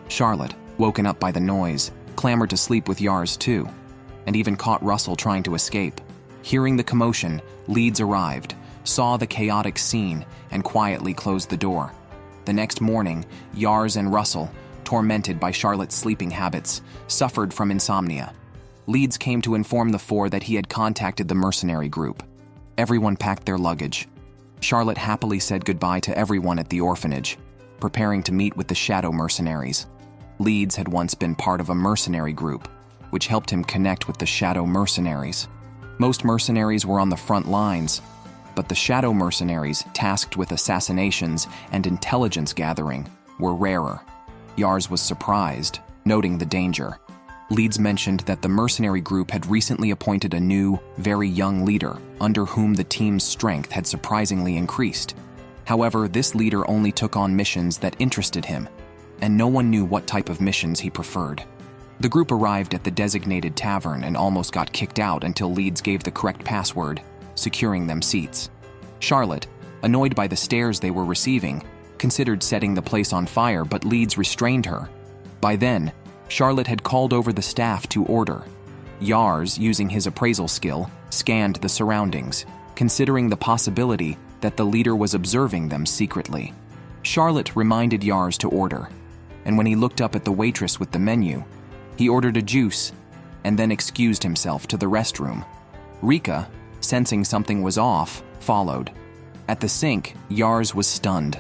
Charlotte, woken up by the noise, clamored to sleep with Yars too, and even caught Russell trying to escape. Hearing the commotion, Leeds arrived, saw the chaotic scene, and quietly closed the door. The next morning, Yars and Russell, tormented by Charlotte's sleeping habits, suffered from insomnia. Leeds came to inform the four that he had contacted the mercenary group. Everyone packed their luggage. Charlotte happily said goodbye to everyone at the orphanage, preparing to meet with the shadow mercenaries. Leeds had once been part of a mercenary group, which helped him connect with the shadow mercenaries. Most mercenaries were on the front lines, but the shadow mercenaries tasked with assassinations and intelligence gathering were rarer. Yars was surprised, noting the danger. Leeds mentioned that the mercenary group had recently appointed a new, very young leader, under whom the team's strength had surprisingly increased. However, this leader only took on missions that interested him, and no one knew what type of missions he preferred. The group arrived at the designated tavern and almost got kicked out until Leeds gave the correct password, securing them seats. Charlotte, annoyed by the stares they were receiving, considered setting the place on fire, but Leeds restrained her. By then, Charlotte had called over the staff to order. Yars, using his appraisal skill, scanned the surroundings, considering the possibility that the leader was observing them secretly. Charlotte reminded Yars to order, and when he looked up at the waitress with the menu, he ordered a juice and then excused himself to the restroom. Rika, sensing something was off, followed. At the sink, Yars was stunned.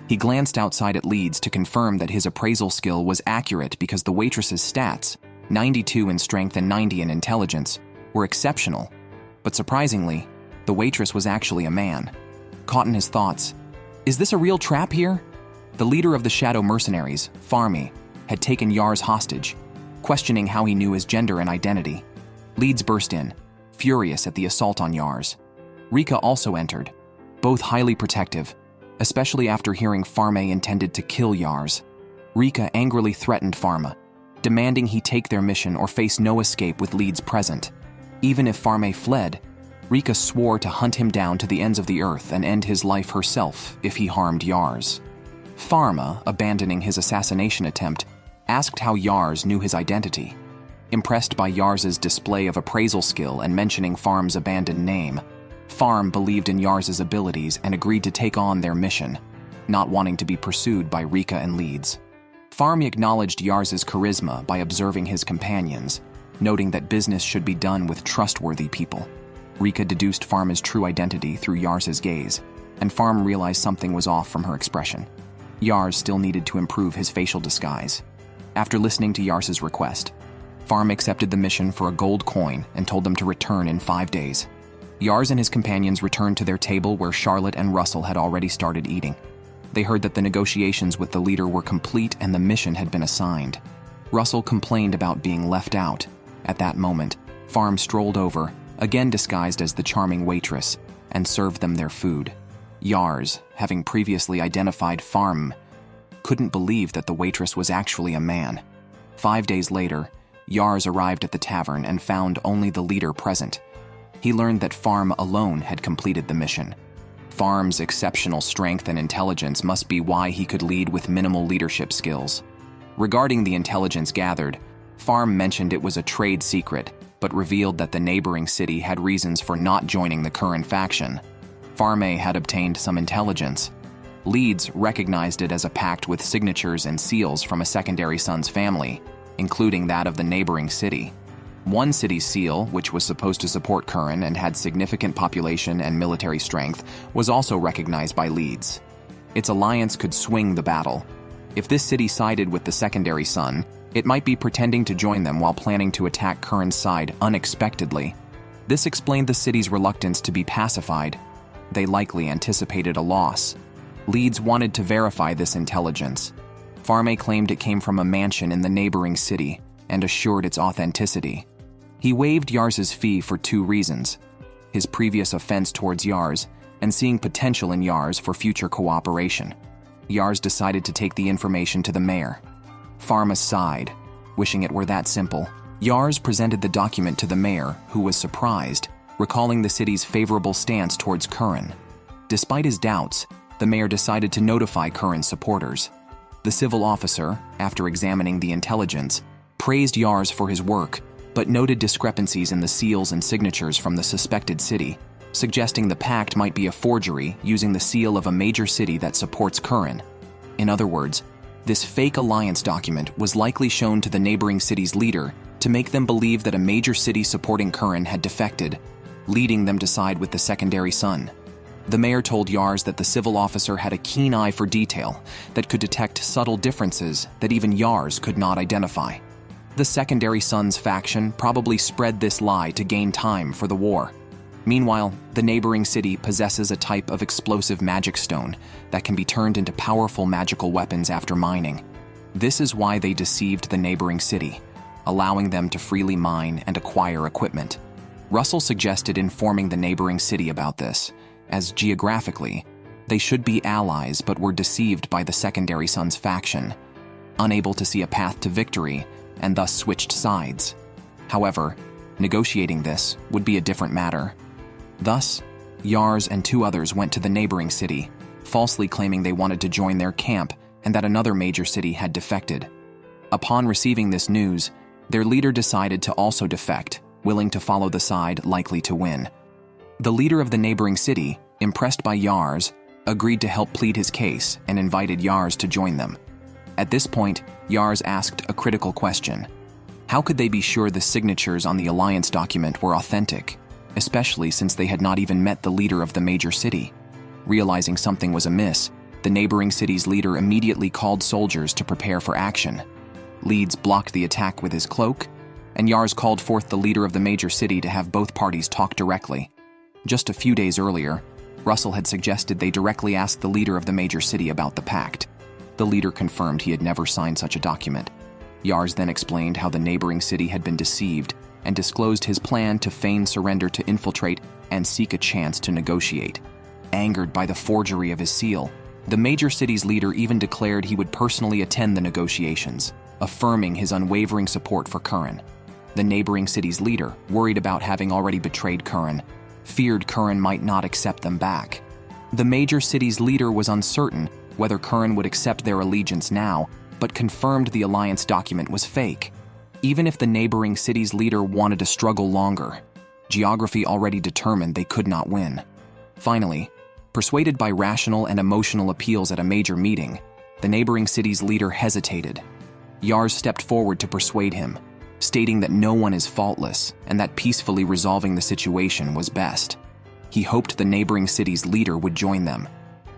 He glanced outside at Leeds to confirm that his appraisal skill was accurate because the waitress's stats, 92 in strength and 90 in intelligence, were exceptional. But surprisingly, the waitress was actually a man. Caught in his thoughts, is this a real trap here? The leader of the shadow mercenaries, Farmy, had taken Yars hostage, questioning how he knew his gender and identity. Leeds burst in, furious at the assault on Yars. Rika also entered, both highly protective, especially after hearing Farme intended to kill Yars. Rika angrily threatened Pharma, demanding he take their mission or face no escape with Leeds present. Even if Farme fled, Rika swore to hunt him down to the ends of the earth and end his life herself if he harmed Yars. Pharma, abandoning his assassination attempt, asked how Yars knew his identity. Impressed by Yars's display of appraisal skill and mentioning Farm's abandoned name, Farm believed in Yars's abilities and agreed to take on their mission, not wanting to be pursued by Rika and Leeds. Farm acknowledged Yars's charisma by observing his companions, noting that business should be done with trustworthy people. Rika deduced Farm's true identity through Yars's gaze, and Farm realized something was off from her expression. Yars still needed to improve his facial disguise. After listening to Yars's request, Farm accepted the mission for a gold coin and told them to return in 5 days. Yars and his companions returned to their table where Charlotte and Russell had already started eating. They heard that the negotiations with the leader were complete and the mission had been assigned. Russell complained about being left out. At that moment, Farm strolled over, again disguised as the charming waitress, and served them their food. Yars, having previously identified Farm, couldn't believe that the waitress was actually a man. 5 days later, Yars arrived at the tavern and found only the leader present. He learned that Farm alone had completed the mission. Farm's exceptional strength and intelligence must be why he could lead with minimal leadership skills. Regarding the intelligence gathered, Farm mentioned it was a trade secret, but revealed that the neighboring city had reasons for not joining the current faction. Farme had obtained some intelligence. Leeds recognized it as a pact with signatures and seals from a secondary son's family, including that of the neighboring city. One city's seal, which was supposed to support Curran and had significant population and military strength, was also recognized by Leeds. Its alliance could swing the battle. If this city sided with the secondary son, it might be pretending to join them while planning to attack Curran's side unexpectedly. This explained the city's reluctance to be pacified. They likely anticipated a loss. Leeds wanted to verify this intelligence. Farme claimed it came from a mansion in the neighboring city and assured its authenticity. He waived Yars's fee for 2 reasons: his previous offense towards Yars and seeing potential in Yars for future cooperation. Yars decided to take the information to the mayor. Farma sighed, wishing it were that simple. Yars presented the document to the mayor, who was surprised, recalling the city's favorable stance towards Curran. Despite his doubts, the mayor decided to notify Curran's supporters. The civil officer, after examining the intelligence, praised Yars for his work, but noted discrepancies in the seals and signatures from the suspected city, suggesting the pact might be a forgery using the seal of a major city that supports Curran. In other words, this fake alliance document was likely shown to the neighboring city's leader to make them believe that a major city supporting Curran had defected, leading them to side with the secondary son. The mayor told Yars that the civil officer had a keen eye for detail that could detect subtle differences that even Yars could not identify. The secondary son's faction probably spread this lie to gain time for the war. Meanwhile, the neighboring city possesses a type of explosive magic stone that can be turned into powerful magical weapons after mining. This is why they deceived the neighboring city, allowing them to freely mine and acquire equipment. Russell suggested informing the neighboring city about this, as geographically, they should be allies but were deceived by the secondary son's faction, unable to see a path to victory, and thus switched sides. However, negotiating this would be a different matter. Thus, Yars and 2 others went to the neighboring city, falsely claiming they wanted to join their camp and that another major city had defected. Upon receiving this news, their leader decided to also defect, willing to follow the side likely to win. The leader of the neighboring city, impressed by Yars, agreed to help plead his case and invited Yars to join them. At this point, Yars asked a critical question. How could they be sure the signatures on the alliance document were authentic, especially since they had not even met the leader of the major city? Realizing something was amiss, the neighboring city's leader immediately called soldiers to prepare for action. Leeds blocked the attack with his cloak, and Yars called forth the leader of the major city to have both parties talk directly. Just a few days earlier, Russell had suggested they directly ask the leader of the major city about the pact. The leader confirmed he had never signed such a document. Yars then explained how the neighboring city had been deceived and disclosed his plan to feign surrender to infiltrate and seek a chance to negotiate. Angered by the forgery of his seal, the major city's leader even declared he would personally attend the negotiations, affirming his unwavering support for Curran. The neighboring city's leader, worried about having already betrayed Curran, feared Curran might not accept them back. The major city's leader was uncertain whether Curran would accept their allegiance now, but confirmed the alliance document was fake. Even if the neighboring city's leader wanted to struggle longer, geography already determined they could not win. Finally, persuaded by rational and emotional appeals at a major meeting, the neighboring city's leader hesitated. Yars stepped forward to persuade him, stating that no one is faultless and that peacefully resolving the situation was best. He hoped the neighboring city's leader would join them.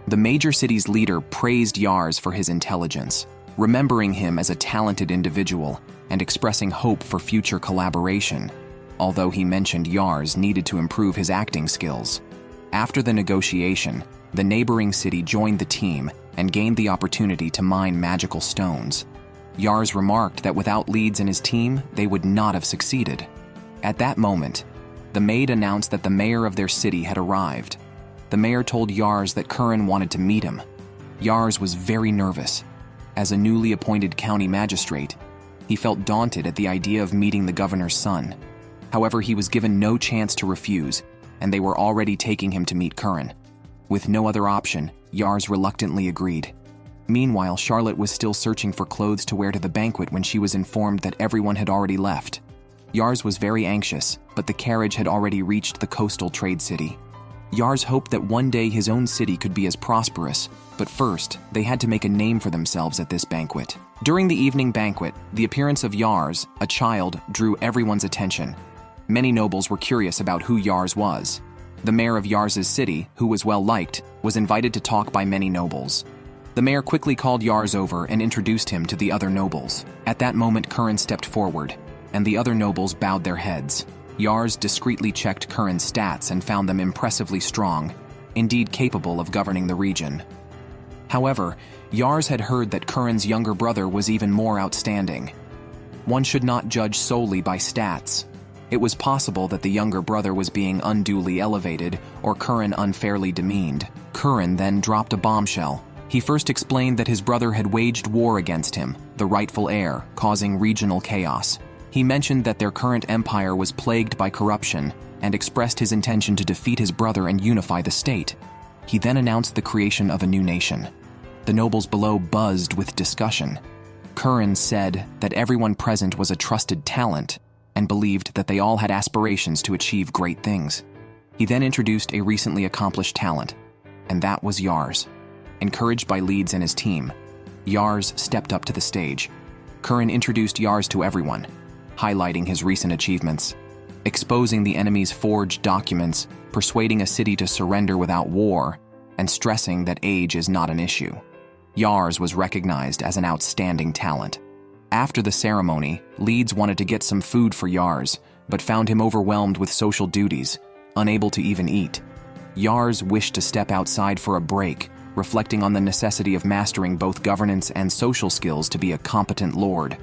The major city's leader praised Yars for his intelligence, remembering him as a talented individual and expressing hope for future collaboration, although he mentioned Yars needed to improve his acting skills. After the negotiation, the neighboring city joined the team and gained the opportunity to mine magical stones. Yars remarked that without Leeds and his team, they would not have succeeded. At that moment, the maid announced that the mayor of their city had arrived. The mayor told Yars that Curran wanted to meet him. Yars was very nervous. As a newly appointed county magistrate, he felt daunted at the idea of meeting the governor's son. However, he was given no chance to refuse, and they were already taking him to meet Curran. With no other option, Yars reluctantly agreed. Meanwhile, Charlotte was still searching for clothes to wear to the banquet when she was informed that everyone had already left. Yars was very anxious, but the carriage had already reached the coastal trade city. Yars hoped that one day his own city could be as prosperous, but first, they had to make a name for themselves at this banquet. During the evening banquet, the appearance of Yars, a child, drew everyone's attention. Many nobles were curious about who Yars was. The mayor of Yars's city, who was well liked, was invited to talk by many nobles. The mayor quickly called Yars over and introduced him to the other nobles. At that moment, Curran stepped forward, and the other nobles bowed their heads. Yars discreetly checked Curran's stats and found them impressively strong, indeed capable of governing the region. However, Yars had heard that Curran's younger brother was even more outstanding. One should not judge solely by stats. It was possible that the younger brother was being unduly elevated or Curran unfairly demeaned. Curran then dropped a bombshell. He first explained that his brother had waged war against him, the rightful heir, causing regional chaos. He mentioned that their current empire was plagued by corruption and expressed his intention to defeat his brother and unify the state. He then announced the creation of a new nation. The nobles below buzzed with discussion. Curran said that everyone present was a trusted talent and believed that they all had aspirations to achieve great things. He then introduced a recently accomplished talent, and that was Yars. Encouraged by Leeds and his team, Yars stepped up to the stage. Curran introduced Yars to everyone, highlighting his recent achievements, exposing the enemy's forged documents, persuading a city to surrender without war, and stressing that age is not an issue. Yars was recognized as an outstanding talent. After the ceremony, Leeds wanted to get some food for Yars, but found him overwhelmed with social duties, unable to even eat. Yars wished to step outside for a break, reflecting on the necessity of mastering both governance and social skills to be a competent lord.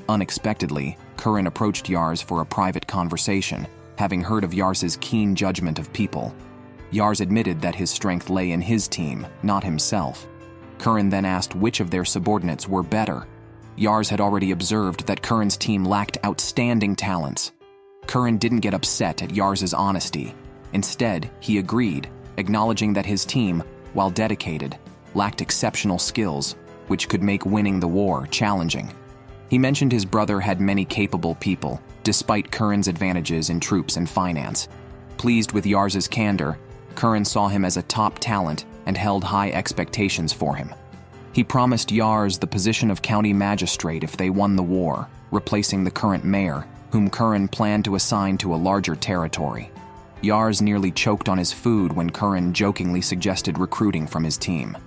Unexpectedly, Curran approached Yars for a private conversation, having heard of Yars's keen judgment of people. Yars admitted that his strength lay in his team, not himself. Curran then asked which of their subordinates were better. Yars had already observed that Curran's team lacked outstanding talents. Curran didn't get upset at Yars's honesty. Instead, he agreed, acknowledging that his team, while dedicated, lacked exceptional skills, which could make winning the war challenging. He mentioned his brother had many capable people, despite Curran's advantages in troops and finance. Pleased with Yars's candor, Curran saw him as a top talent and held high expectations for him. He promised Yars the position of county magistrate if they won the war, replacing the current mayor, whom Curran planned to assign to a larger territory. Yars nearly choked on his food when Curran jokingly suggested recruiting from his team.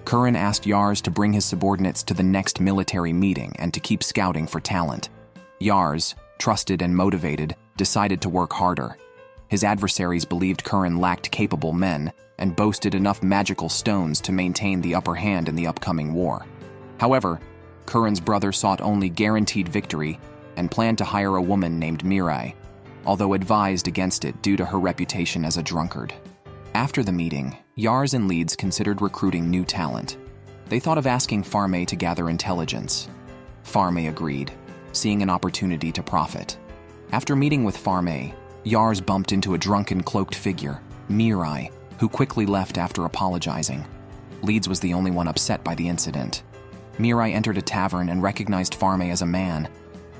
Curran asked Yars to bring his subordinates to the next military meeting and to keep scouting for talent. Yars, trusted and motivated, decided to work harder. His adversaries believed Curran lacked capable men and boasted enough magical stones to maintain the upper hand in the upcoming war. However, Curran's brother sought only guaranteed victory and planned to hire a woman named Mirai, although advised against it due to her reputation as a drunkard. After the meeting, Yars and Leeds considered recruiting new talent. They thought of asking Farme to gather intelligence. Farme agreed, seeing an opportunity to profit. After meeting with Farme, Yars bumped into a drunken cloaked figure, Mirai, who quickly left after apologizing. Leeds was the only one upset by the incident. Mirai entered a tavern and recognized Farme as a man,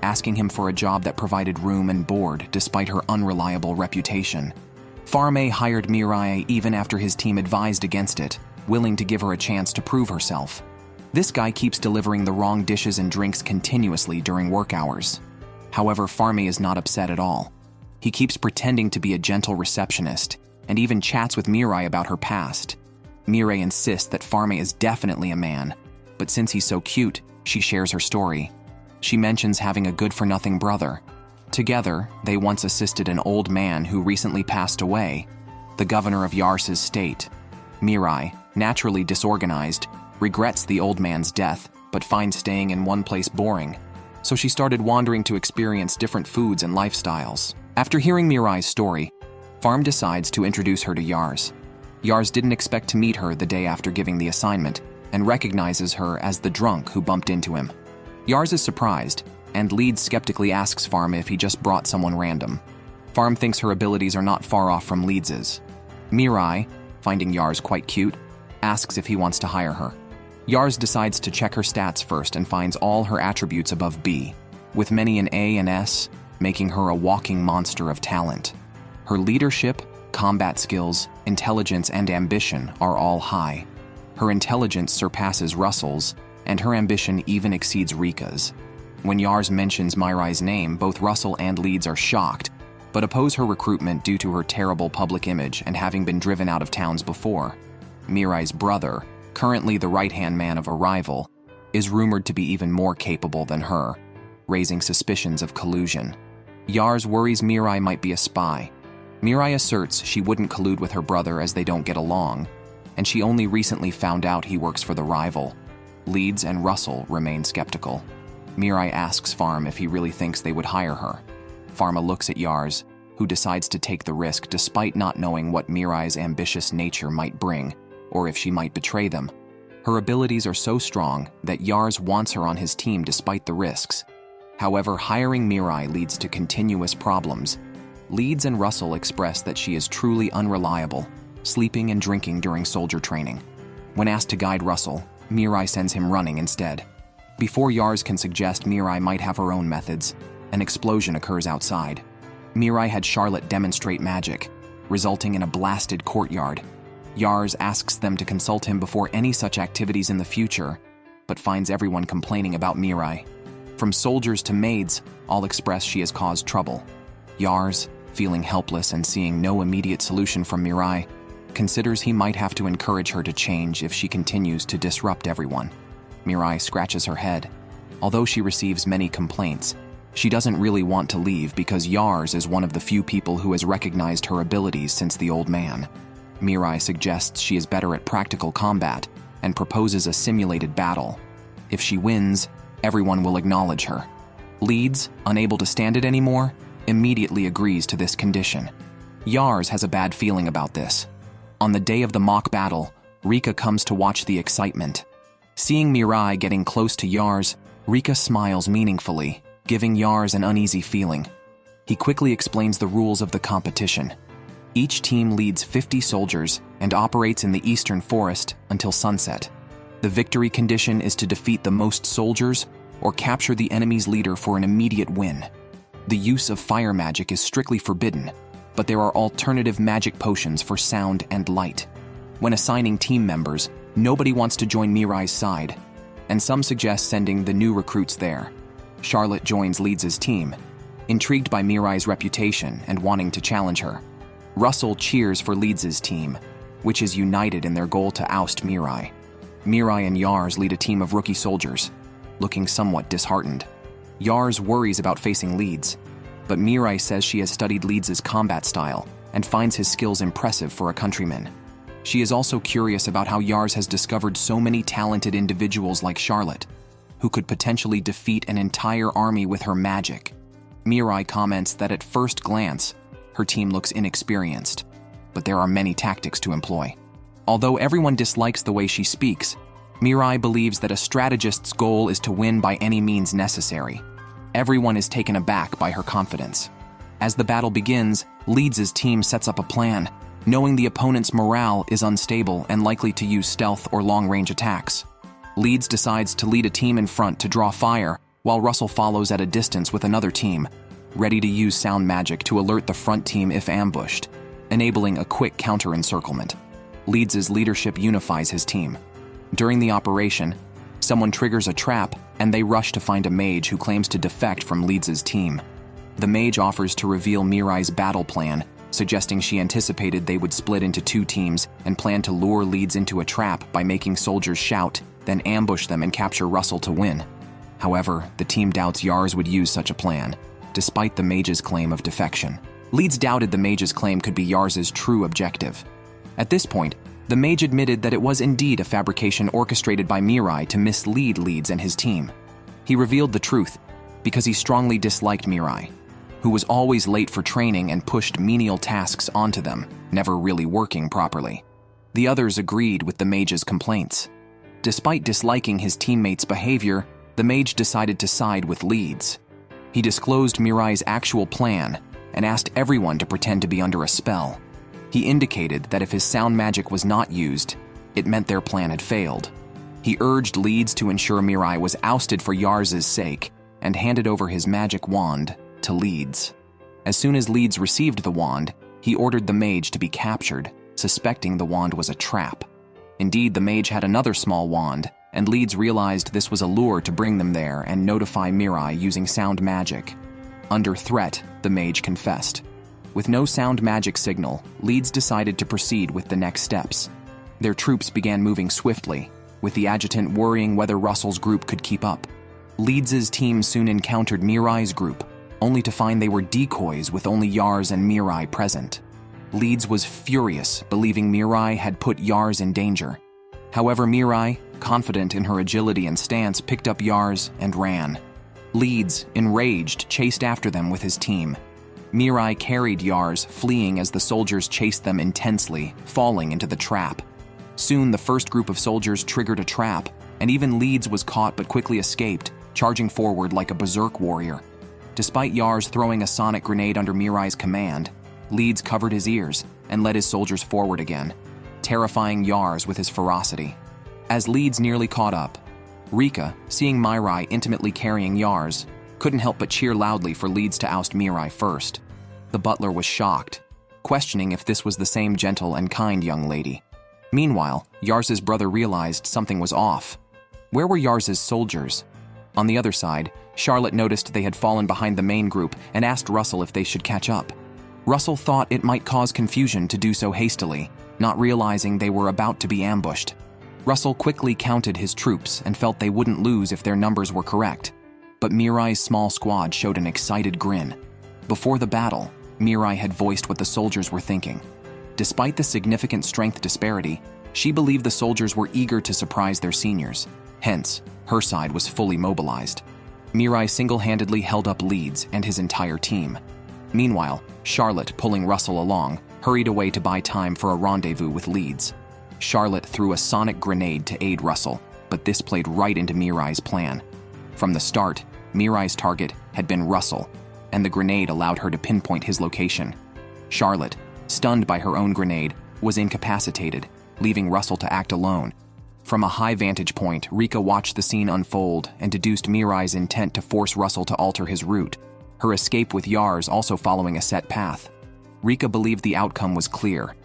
asking him for a job that provided room and board despite her unreliable reputation. Farme hired Mirai even after his team advised against it, willing to give her a chance to prove herself. This guy keeps delivering the wrong dishes and drinks continuously during work hours. However, Farme is not upset at all. He keeps pretending to be a gentle receptionist and even chats with Mirai about her past. Mirai insists that Farme is definitely a man, but since he's so cute, she shares her story. She mentions having a good-for-nothing brother. Together, they once assisted an old man who recently passed away, the governor of Yars' state. Mirai, naturally disorganized, regrets the old man's death, but finds staying in one place boring. So she started wandering to experience different foods and lifestyles. After hearing Mirai's story, Farm decides to introduce her to Yars. Yars didn't expect to meet her the day after giving the assignment and recognizes her as the drunk who bumped into him. Yars is surprised, and Leeds skeptically asks Farm if he just brought someone random. Farm thinks her abilities are not far off from Leeds's. Mirai, finding Yars quite cute, asks if he wants to hire her. Yars decides to check her stats first and finds all her attributes above B, with many an A and S, making her a walking monster of talent. Her leadership, combat skills, intelligence, and ambition are all high. Her intelligence surpasses Russell's, and her ambition even exceeds Rika's. When Yars mentions Mirai's name, both Russell and Leeds are shocked, but oppose her recruitment due to her terrible public image and having been driven out of towns before. Mirai's brother, currently the right-hand man of a rival, is rumored to be even more capable than her, raising suspicions of collusion. Yars worries Mirai might be a spy. Mirai asserts she wouldn't collude with her brother as they don't get along, and she only recently found out he works for the rival. Leeds and Russell remain skeptical. Mirai asks Farm if he really thinks they would hire her. Farma looks at Yars, who decides to take the risk despite not knowing what Mirai's ambitious nature might bring, or if she might betray them. Her abilities are so strong that Yars wants her on his team despite the risks. However, hiring Mirai leads to continuous problems. Leeds and Russell express that she is truly unreliable, sleeping and drinking during soldier training. When asked to guide Russell, Mirai sends him running instead. Before Yars can suggest Mirai might have her own methods, an explosion occurs outside. Mirai had Charlotte demonstrate magic, resulting in a blasted courtyard. Yars asks them to consult him before any such activities in the future, but finds everyone complaining about Mirai. From soldiers to maids, all express she has caused trouble. Yars, feeling helpless and seeing no immediate solution from Mirai, considers he might have to encourage her to change if she continues to disrupt everyone. Mirai scratches her head. Although she receives many complaints, she doesn't really want to leave because Yars is one of the few people who has recognized her abilities since the old man. Mirai suggests she is better at practical combat and proposes a simulated battle. If she wins, everyone will acknowledge her. Leeds, unable to stand it anymore, immediately agrees to this condition. Yars has a bad feeling about this. On the day of the mock battle, Rika comes to watch the excitement. Seeing Mirai getting close to Yars, Rika smiles meaningfully, giving Yars an uneasy feeling. He quickly explains the rules of the competition. Each team leads 50 soldiers and operates in the eastern forest until sunset. The victory condition is to defeat the most soldiers or capture the enemy's leader for an immediate win. The use of fire magic is strictly forbidden, but there are alternative magic potions for sound and light. When assigning team members, nobody wants to join Mirai's side, and some suggest sending the new recruits there. Charlotte joins Leeds' team, intrigued by Mirai's reputation and wanting to challenge her. Russell cheers for Leeds' team, which is united in their goal to oust Mirai. Mirai and Yars lead a team of rookie soldiers, looking somewhat disheartened. Yars worries about facing Leeds, but Mirai says she has studied Leeds' combat style and finds his skills impressive for a countryman. She is also curious about how Yars has discovered so many talented individuals like Charlotte, who could potentially defeat an entire army with her magic. Mirai comments that at first glance, her team looks inexperienced, but there are many tactics to employ. Although everyone dislikes the way she speaks, Mirai believes that a strategist's goal is to win by any means necessary. Everyone is taken aback by her confidence. As the battle begins, Leeds' team sets up a plan, knowing the opponent's morale is unstable and likely to use stealth or long-range attacks. Leeds decides to lead a team in front to draw fire, while Russell follows at a distance with another team, ready to use sound magic to alert the front team if ambushed, enabling a quick counter-encirclement. Leeds' leadership unifies his team. During the operation, someone triggers a trap and they rush to find a mage who claims to defect from Leeds' team. The mage offers to reveal Mirai's battle plan, suggesting she anticipated they would split into two teams and plan to lure Leeds into a trap by making soldiers shout, then ambush them and capture Russell to win. However, the team doubts Yars would use such a plan, despite the mage's claim of defection. Leeds doubted the mage's claim could be Yars' true objective. At this point, the mage admitted that it was indeed a fabrication orchestrated by Mirai to mislead Leeds and his team. He revealed the truth because he strongly disliked Mirai, who was always late for training and pushed menial tasks onto them, never really working properly. The others agreed with the mage's complaints. Despite disliking his teammates' behavior, the mage decided to side with Leeds. He disclosed Mirai's actual plan and asked everyone to pretend to be under a spell. He indicated that if his sound magic was not used, it meant their plan had failed. He urged Leeds to ensure Mirai was ousted for Yars' sake and handed over his magic wand to Leeds. As soon as Leeds received the wand, he ordered the mage to be captured, suspecting the wand was a trap. Indeed, the mage had another small wand, and Leeds realized this was a lure to bring them there and notify Mirai using sound magic. Under threat, the mage confessed. With no sound magic signal, Leeds decided to proceed with the next steps. Their troops began moving swiftly, with the adjutant worrying whether Russell's group could keep up. Leeds' team soon encountered Mirai's group, only to find they were decoys with only Yars and Mirai present. Leeds was furious, believing Mirai had put Yars in danger. However, Mirai, confident in her agility and stance, picked up Yars and ran. Leeds, enraged, chased after them with his team. Mirai carried Yars, fleeing as the soldiers chased them intensely, falling into the trap. Soon, the first group of soldiers triggered a trap, and even Leeds was caught but quickly escaped, charging forward like a berserk warrior. Despite Yars throwing a sonic grenade under Mirai's command, Leeds covered his ears and led his soldiers forward again, terrifying Yars with his ferocity. As Leeds nearly caught up, Rika, seeing Mirai intimately carrying Yars, couldn't help but cheer loudly for Leeds to oust Mirai first. The butler was shocked, questioning if this was the same gentle and kind young lady. Meanwhile, Yars' brother realized something was off. Where were Yars' soldiers? On the other side, Charlotte noticed they had fallen behind the main group and asked Russell if they should catch up. Russell thought it might cause confusion to do so hastily, not realizing they were about to be ambushed. Russell quickly counted his troops and felt they wouldn't lose if their numbers were correct. But Mirai's small squad showed an excited grin. Before the battle, Mirai had voiced what the soldiers were thinking. Despite the significant strength disparity, she believed the soldiers were eager to surprise their seniors. Hence, her side was fully mobilized. Mirai single-handedly held up Leeds and his entire team. Meanwhile, Charlotte, pulling Russell along, hurried away to buy time for a rendezvous with Leeds. Charlotte threw a sonic grenade to aid Russell, but this played right into Mirai's plan. From the start, Mirai's target had been Russell, and the grenade allowed her to pinpoint his location. Charlotte, stunned by her own grenade, was incapacitated, leaving Russell to act alone. From a high vantage point, Rika watched the scene unfold and deduced Mirai's intent to force Russell to alter his route, her escape with Yars also following a set path. Rika believed the outcome was clear.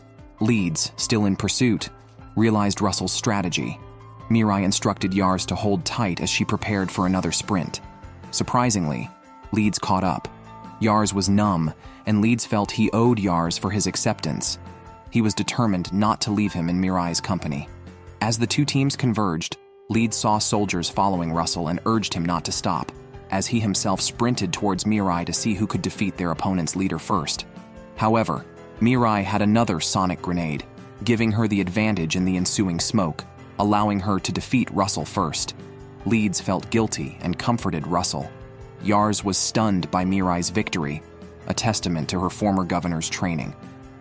Leeds, still in pursuit, realized Russell's strategy. Mirai instructed Yars to hold tight as she prepared for another sprint. Surprisingly, Leeds caught up. Yars was numb, and Leeds felt he owed Yars for his acceptance. He was determined not to leave him in Mirai's company. As the two teams converged, Leeds saw soldiers following Russell and urged him not to stop, as he himself sprinted towards Mirai to see who could defeat their opponent's leader first. However, Mirai had another sonic grenade, giving her the advantage in the ensuing smoke, allowing her to defeat Russell first. Leeds felt guilty and comforted Russell. Yars was stunned by Mirai's victory, a testament to her former governor's training.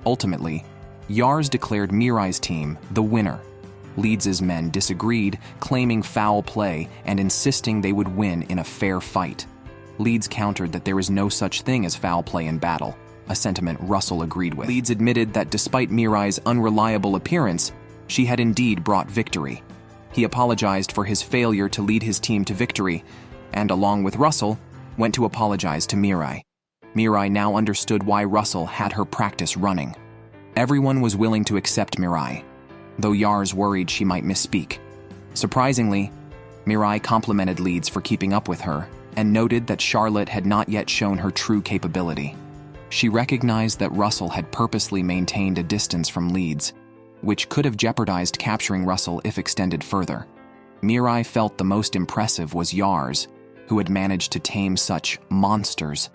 Ultimately, Yars declared Mirai's team the winner. Leeds' men disagreed, claiming foul play and insisting they would win in a fair fight. Leeds countered that there is no such thing as foul play in battle, a sentiment Russell agreed with. Leeds admitted that despite Mirai's unreliable appearance, she had indeed brought victory. He apologized for his failure to lead his team to victory, and along with Russell, went to apologize to Mirai. Mirai now understood why Russell had her practice running. Everyone was willing to accept Mirai, though Yars worried she might misspeak. Surprisingly, Mirai complimented Leeds for keeping up with her and noted that Charlotte had not yet shown her true capability. She recognized that Russell had purposely maintained a distance from Leeds, which could have jeopardized capturing Russell if extended further. Mirai felt the most impressive was Yars, who had managed to tame such monsters.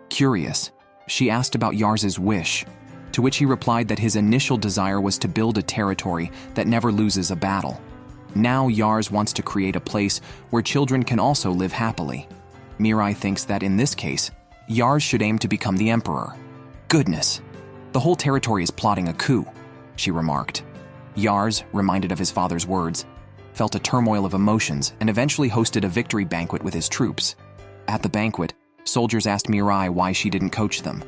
Curious, she asked about Yars's wish, to which he replied that his initial desire was to build a territory that never loses a battle. Now Yars wants to create a place where children can also live happily. Mirai thinks that in this case, Yars should aim to become the emperor. Goodness, the whole territory is plotting a coup, she remarked. Yars, reminded of his father's words, felt a turmoil of emotions and eventually hosted a victory banquet with his troops. At the banquet, soldiers asked Mirai why she didn't coach them.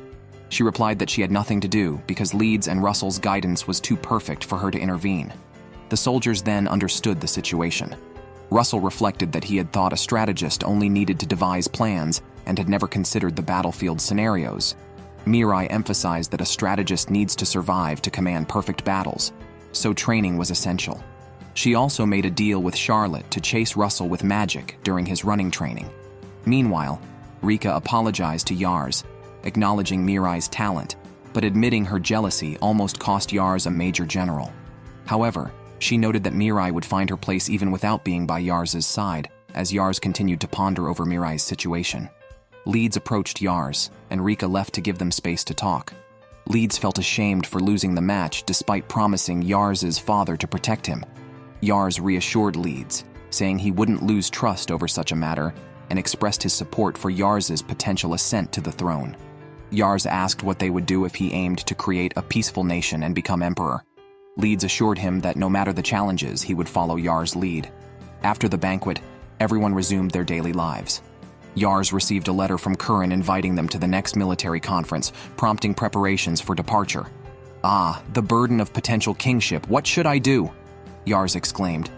She replied that she had nothing to do because Leeds and Russell's guidance was too perfect for her to intervene. The soldiers then understood the situation. Russell reflected that he had thought a strategist only needed to devise plans and had never considered the battlefield scenarios. Mirai emphasized that a strategist needs to survive to command perfect battles, so training was essential. She also made a deal with Charlotte to chase Russell with magic during his running training. Meanwhile, Rika apologized to Yars, acknowledging Mirai's talent, but admitting her jealousy almost cost Yars a major general. However, she noted that Mirai would find her place even without being by Yars's side, as Yars continued to ponder over Mirai's situation. Leeds approached Yars, and Rika left to give them space to talk. Leeds felt ashamed for losing the match despite promising Yars's father to protect him. Yars reassured Leeds, saying he wouldn't lose trust over such a matter, and expressed his support for Yars's potential ascent to the throne. Yars asked what they would do if he aimed to create a peaceful nation and become emperor. Leeds assured him that no matter the challenges, he would follow Yars' lead. After the banquet, everyone resumed their daily lives. Yars received a letter from Curran inviting them to the next military conference, prompting preparations for departure. "Ah, the burden of potential kingship, what should I do?" Yars exclaimed,